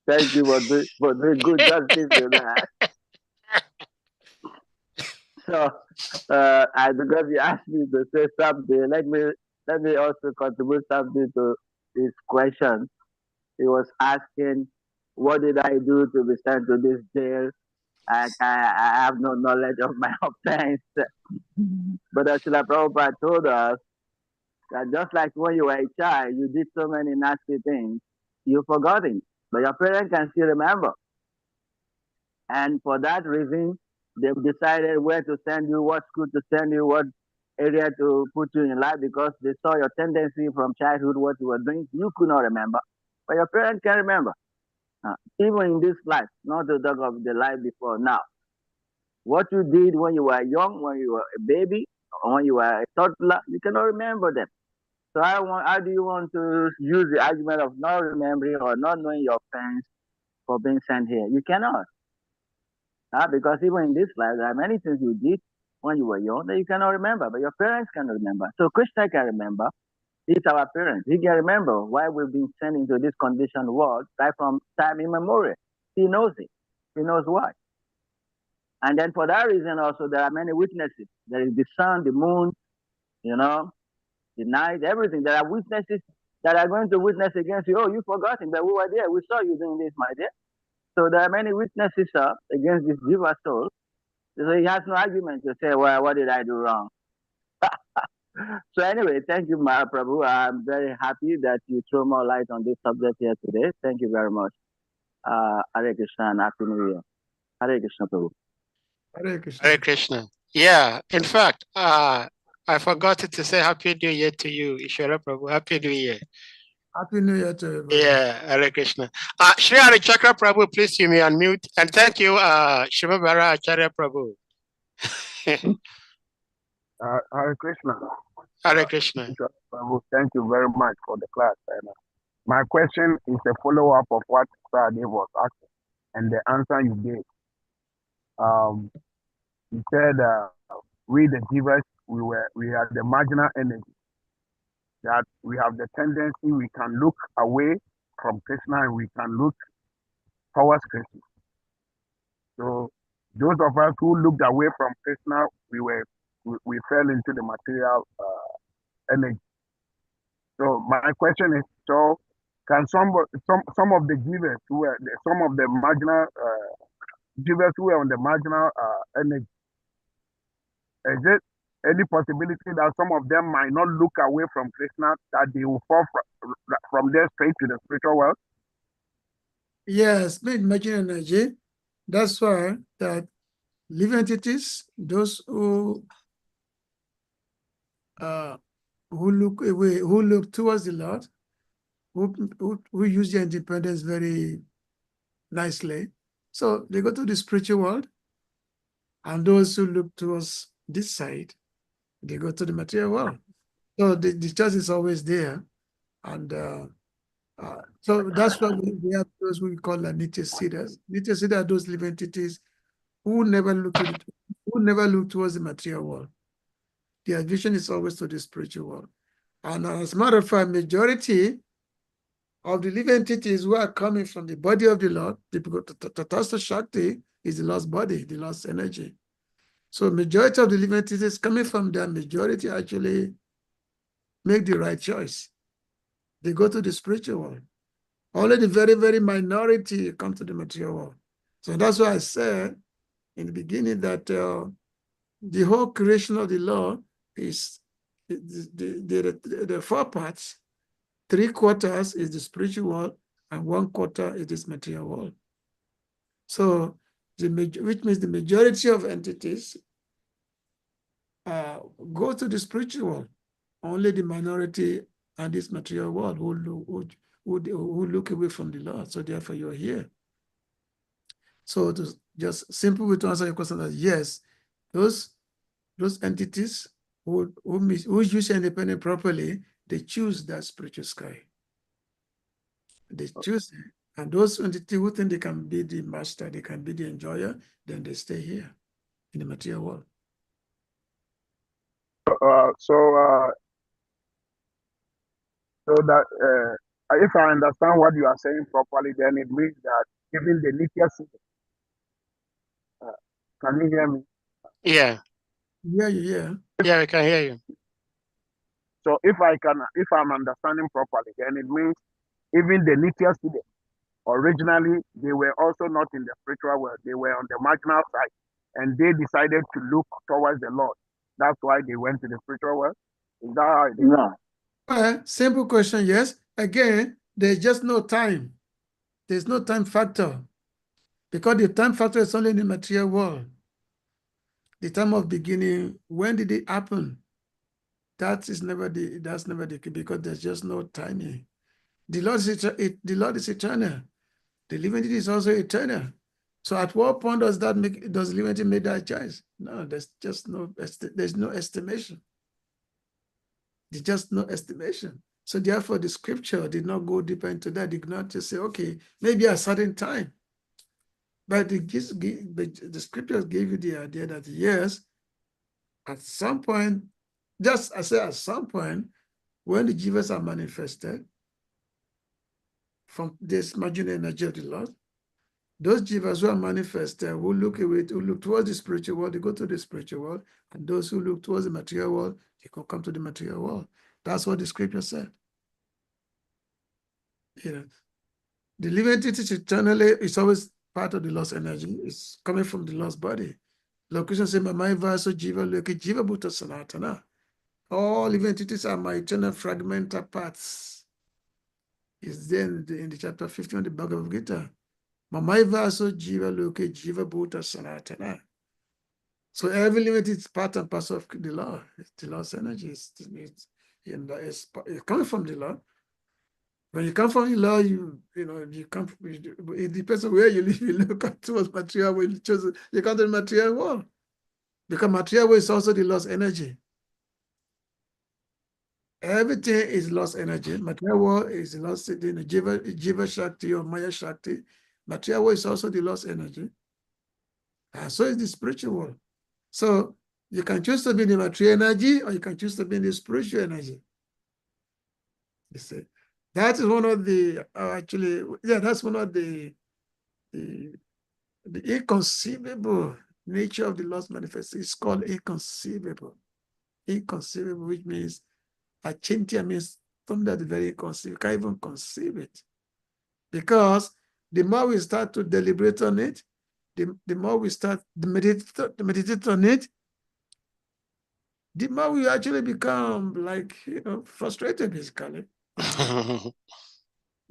Speaker 5: Thank you for doing good justice to that. So, because you asked me to say something, let me also contribute something to this question. He was asking, what did I do to be sent to this jail? I have no knowledge of my offense. But Srila Prabhupada told us that just like when you were a child, you did so many nasty things, you've forgotten, but your parents can still remember. And for that reason, they've decided where to send you, what school to send you, what area to put you in life, because they saw your tendency from childhood, what you were doing. You could not remember, but your parents can remember. Even in this life, not to talk of the life before now. What you did when you were young, when you were a baby, or when you were a toddler, you cannot remember them. So how do you want to use the argument of not remembering or not knowing your offense for being sent here? You cannot. Because even in this life, there are many things you did when you were young that you cannot remember, but your parents can remember. So Krishna can remember. He's our parents. He can remember why we've been sent into this conditioned world right from time immemorial. He knows it. He knows why. And then for that reason also, there are many witnesses. There is the sun, the moon, the night, everything. There are witnesses that are going to witness against you. Oh, you've forgotten, but we were there. We saw you doing this, my dear. So there are many witnesses against this jiva soul. So he has no argument to say, well, what did I do wrong? So anyway, thank you, Prabhu. I'm very happy that you throw more light on this subject here today. Thank you very much. Hare Krishna and Happy New Year. Hare Krishna, Prabhu.
Speaker 2: Hare Krishna.
Speaker 4: Hare Krishna. Yeah, in fact, I forgot to say Happy New Year to you, Ishwara Prabhu. Happy New Year.
Speaker 2: Happy New Year to everybody.
Speaker 4: Yeah, Hare Krishna. Shri Hari Chakra Prabhu, please you may unmute. And thank you, Shivabara Acharya Prabhu.
Speaker 8: Hare Krishna.
Speaker 4: Hare Krishna.
Speaker 8: Prabhu, thank you very much for the class. And, my question is a follow-up of what Pradev was asking and the answer you gave. You said we the givers, we are the marginal energy. That we have the tendency, we can look away from Krishna and we can look towards Krishna. So those of us who looked away from Krishna, we fell into the material energy. So my question is, so can some of the givers who were some of the marginal givers who were on the marginal energy, is it any possibility that some of them might not look away from Krishna, that they will fall from there straight to the spiritual world?
Speaker 2: Yes, marginal energy. That's why that living entities, those who look away, who look towards the Lord, who use their independence very nicely. So they go to the spiritual world, and those who look towards this side, they go to the material world. So the choice is always there. And so that's why we have those we call Nitya Siddhas. Nitya Siddhas are those living entities who never look towards the material world. Their vision is always to the spiritual world. And as a matter of fact, majority of the living entities who are coming from the body of the Lord, the Tatastha Shakti is the Lord's body, the Lord's energy. So majority of the living entities coming from that, majority actually make the right choice. They go to the spiritual world. Only the very, very minority come to the material world. So that's why I said in the beginning that the whole creation of the Lord is the 4 parts. 3/4 is the spiritual world, and 1/4 is this material world. So, which means the majority of entities go to the spiritual world. Only the minority and this material world who look away from the Lord. So therefore, you're here. So to just simple way to answer your question is yes, those entities who use independent properly, they choose that spiritual sky. They choose it. And those entities who think they can be the master, they can be the enjoyer, then they stay here in the material world.
Speaker 8: So that if I understand what you are saying properly, then it means that even the Nitya Siddha. Can you hear me?
Speaker 4: Yeah.
Speaker 2: Yeah.
Speaker 4: Yeah, we can hear you.
Speaker 8: So if I'm understanding properly, then it means Even the Nitya students, originally, they were also not in the spiritual world. They were on the marginal side. And they decided to look towards the Lord. That's why they went to the spiritual world. Is that how it is?
Speaker 5: No.
Speaker 2: Well, simple question, yes. Again, there's just no time. There's no time factor. Because the time factor is only in the material world. The time of beginning, when did it happen? That's never the key, because there's just no timing. The Lord is eternal. The living entity is also eternal. So at what point does living entity make that choice? No, there's no estimation. There's just no estimation. So therefore, the scripture did not go deeper into that. Did not just say, okay, maybe a certain time. But the scriptures gave you the idea that yes, at some point, just I say at some point, when the jivas are manifested from this marginal energy of the Lord, those jivas who are manifested who look towards the spiritual world, they go to the spiritual world, and those who look towards the material world, they can come to the material world. That's what the scripture said. You know, the living entity eternally is always part of the lost energy. It's coming from the lost body. Location say, "Mamai vaso jiva loke jiva bhuta sanatana." All living entities are my eternal fragmental parts. It's there in the chapter 15 of the Bhagavad Gita. Mamai vaso jiva loke jiva bhuta sanatana. So every living is part and parcel of the Lord. It's the Lord's energy. It's coming from the Lord. When you come from the Lord, you come. It depends on where you live. You look towards material world. You come to the material world, because material world is also the lost energy. Everything is lost energy. Material world is lost. Jiva Shakti or Maya Shakti. Material world is also the lost energy. And so is the spiritual world. So you can choose to be in the material energy, or you can choose to be in the spiritual energy. You see. That is one of the, that's one of the inconceivable nature of the lost manifestation. It's called inconceivable. Inconceivable, which means achintya, means something that is very inconceivable. You can't even conceive it. Because the more we start to deliberate on it, the more we start to meditate on it, the more we actually become frustrated, basically.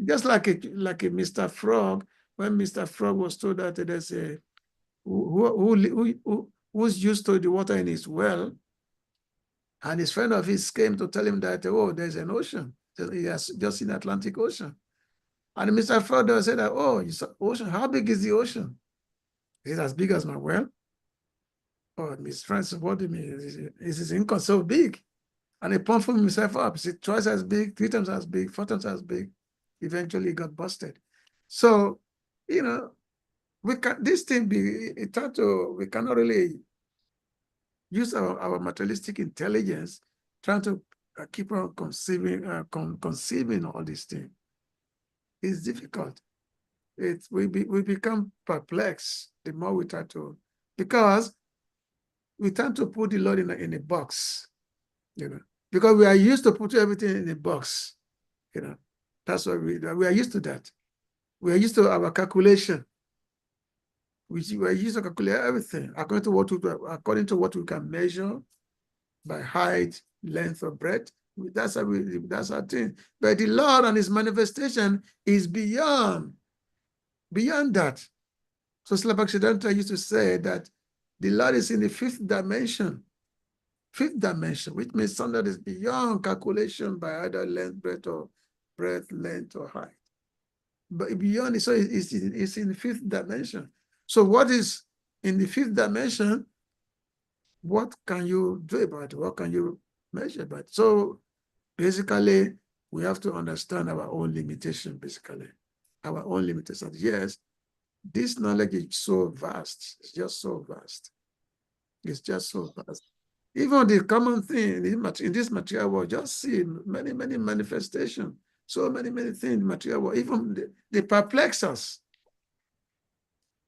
Speaker 2: Just like a Mr. Frog, when Mr. Frog was told that there's a who's used to the water in his well, and his friend of his came to tell him that, there's an ocean. He has just seen the Atlantic Ocean. And Mr. Frog said that, you saw ocean, how big is the ocean? Is it as big as my well? Oh, Miss Francis, what do you mean? Is his income so big? And he pumped himself up. Is it twice as big, 3 times as big, 4 times as big? Eventually he got busted. So, we cannot really use our materialistic intelligence trying to keep on conceiving all these things. It's difficult. We become perplexed the more we try to, because we tend to put the Lord in a box, because we are used to put everything in a box, That's why we are used to that. We are used to our calculation. We are used to calculate everything according to what we can measure by height, length, or breadth. That's our thing. But the Lord and His manifestation is beyond that. So Srila Bhaktisiddhanta used to say that the Lord is in the fifth dimension, which means something that is beyond calculation by either breadth, length, or height. But beyond it, so it's in the fifth dimension. So what is in the fifth dimension? What can you do about it? What can you measure about it? So basically, we have to understand our own limitation, basically. Our own limitation. Yes, this knowledge is so vast. It's just so vast. It's just so vast. Even the common thing in this material world, just see many, many manifestations. So many, many things in the material world. Even they perplex us.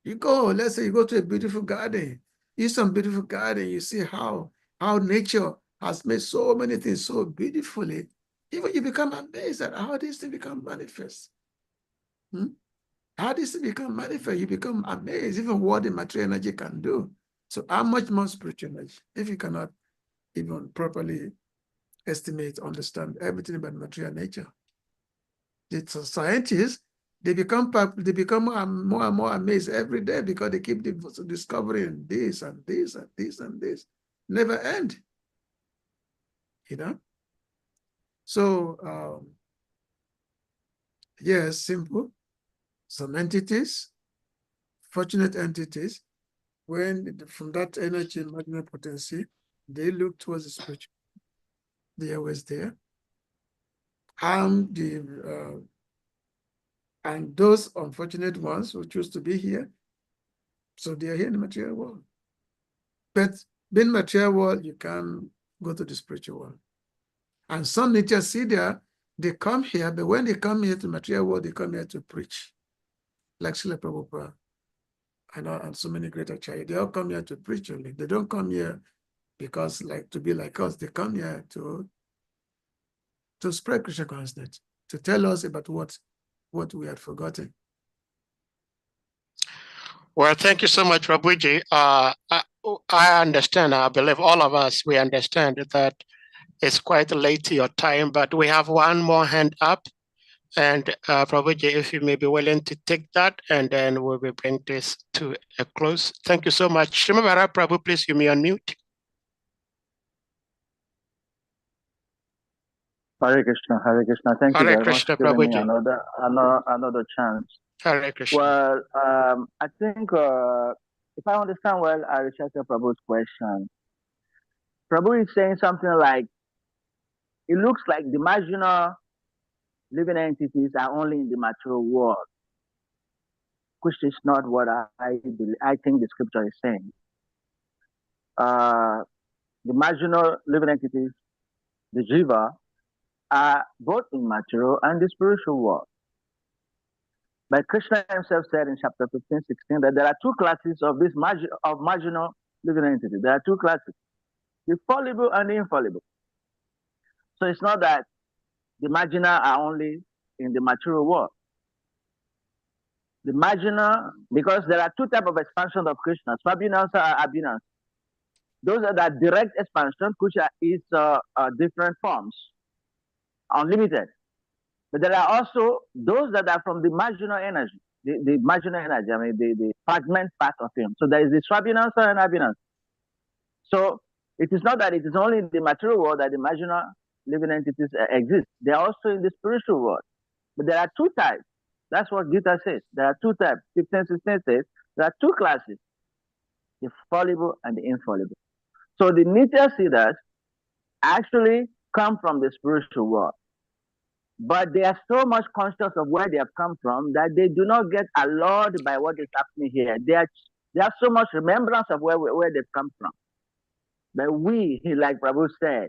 Speaker 2: Let's say you go to a beautiful garden. In some beautiful garden, you see how nature has made so many things so beautifully. Even you become amazed at how these things become manifest. How these things become manifest, you become amazed, even what the material energy can do. So how much more spiritual energy, if you cannot even properly estimate, understand everything about material nature. The scientists, they become more and more amazed every day because they keep discovering this and this and this and this. Never end. You know? So yes, simple. Some entities, fortunate entities, when from that energy and magnetic potency, they look towards the spiritual. They are always there. And those unfortunate ones who choose to be here, so they are here in the material world. But being material world, you can go to the spiritual world. And some nature see there, they come here, but when they come here to the material world, they come here to preach. Like Srila Prabhupada and so many great acharyas, they all come here to preach only. They don't come here because like to be like us. They come here to spread Krishna consciousness, to tell us about what we had forgotten.
Speaker 4: Well, thank you so much, Prabhuji. I understand, I believe all of us, we understand that it's quite late to your time, but we have one more hand up. And Prabhuji, if you may be willing to take that, and then we will bring this to a close. Thank you so much. Shrimavara Prabhu, please, you may unmute.
Speaker 5: Hare Krishna, Hare Krishna. Thank you
Speaker 4: Hare
Speaker 5: very
Speaker 4: Krishna,
Speaker 5: much for giving me
Speaker 4: Prabhuji.
Speaker 5: another chance.
Speaker 4: Hare Krishna.
Speaker 5: Well, I think if I understand well, Arishaka Prabhu's question, Prabhu is saying something like, it looks like the marginal living entities are only in the material world, which is not what I think the scripture is saying. The marginal living entities, the jiva, are both in material and the spiritual world. But Krishna himself said in chapter 15, 16, that there are two classes of this marginal living entity. There are two classes, the fallible and the infallible. So it's not that the marginal are only in the material world. The marginal, because there are two types of expansion of Krishna, Swabhinasa and Abhinasa. Those are the direct expansion, which is different forms, unlimited. But there are also those that are from the marginal energy, the marginal energy, I mean the fragment part of him. So there is the Swabhinasa and Abhinasa. So it is not that it is only in the material world that the marginal living entities exist. They are also in the spiritual world. But there are two types. That's what Gita says. There are two types. 15, 16 says there are two classes, the fallible and the infallible. So the Nitya Siddhas actually come from the spiritual world. But they are so much conscious of where they have come from that they do not get allured by what is happening here. They have so much remembrance of where they've come from. But we, like Prabhu said,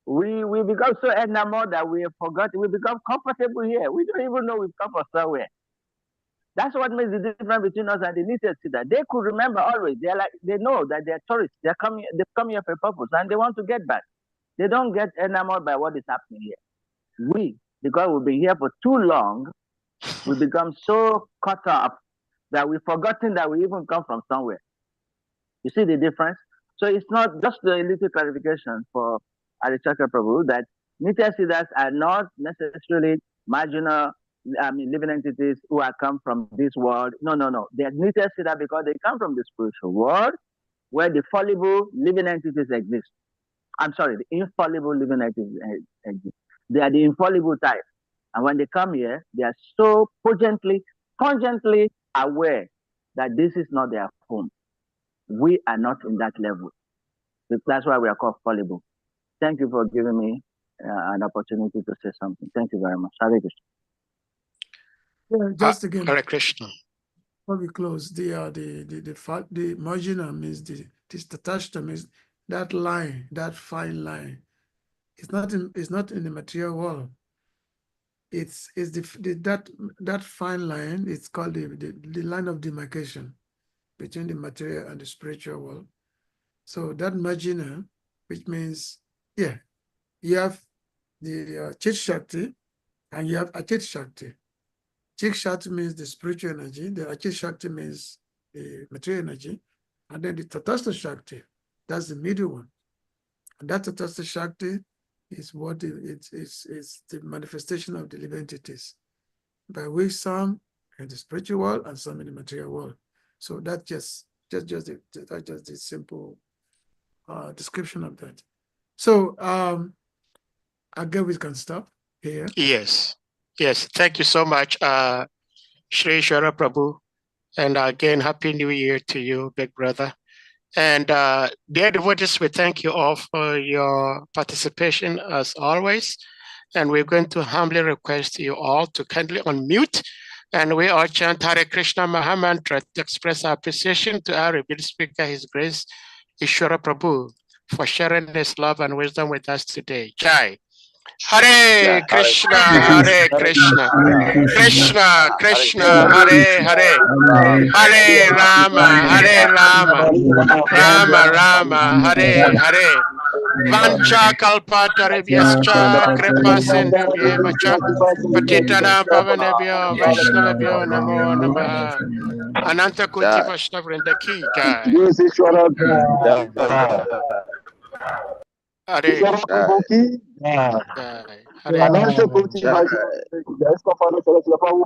Speaker 5: we become so enamored that we have forgotten. We become comfortable here. We don't even know we've come from somewhere. That's what makes the difference between us and the Nitya Siddha. They could remember always. They know that they're tourists. They've come here for a purpose and they want to get back. They don't get enamored by what is happening here. We, because we've been here for too long, we become so caught up that we've forgotten that we even come from somewhere. You see the difference? So it's not just a little clarification for Arishaka Prabhu that Nitya Siddhas are not necessarily marginal, living entities who are come from this world. No. They are Nitya Siddha because they come from the spiritual world where the fallible living entities exist. I'm sorry, the infallible living entities exist. They are the infallible type. And when they come here, they are so pungently aware that this is not their home. We are not in that level. That's why we are called fallible. Thank you for giving me an opportunity to say something. Thank you very much. Hare Krishna.
Speaker 2: Yeah, just again,
Speaker 4: Hare Krishna.
Speaker 2: before we close, the marginal means this detached means that line, that fine line. It's not in the material world. It's that fine line. It's called the line of demarcation between the material and the spiritual world. So that marginal, which means, yeah, you have the Chit Shakti, and you have Achit Shakti. Chit Shakti means the spiritual energy, the Achit Shakti means the material energy, and then the Tatastha Shakti, that's the middle one. And that Tatastha Shakti is what it's the manifestation of the living entities, by which some in the spiritual world and some in the material world. So that's just the simple description of that. So I guess we can stop here.
Speaker 4: Yes. Thank you so much, Shri Ishwara Prabhu. And again, Happy New Year to you, big brother. And dear devotees, we thank you all for your participation as always. And we're going to humbly request you all to kindly unmute. And we all chant Hare Krishna Maha Mantra to express our appreciation to our revealed speaker, His Grace, Ishwara Prabhu, for sharing his love and wisdom with us today. Jai. Hare Krishna, Hare Krishna, Krishna Krishna, Hare Hare, Hare Rama, Rama Rama, Hare Hare. Vancha kalpataribhyascha kripa sindhubhyeva cha patitana pavanebhyo vaishnavabhyo namo namaha. Ananta Kuti Vaishnavrinda ki jai.
Speaker 3: Yes, Ishwara.
Speaker 4: Hare
Speaker 3: Ishwara Prabhu ki.
Speaker 4: Jai. Hare
Speaker 3: Ananta Koti Vaishnava. Jai Prabhu.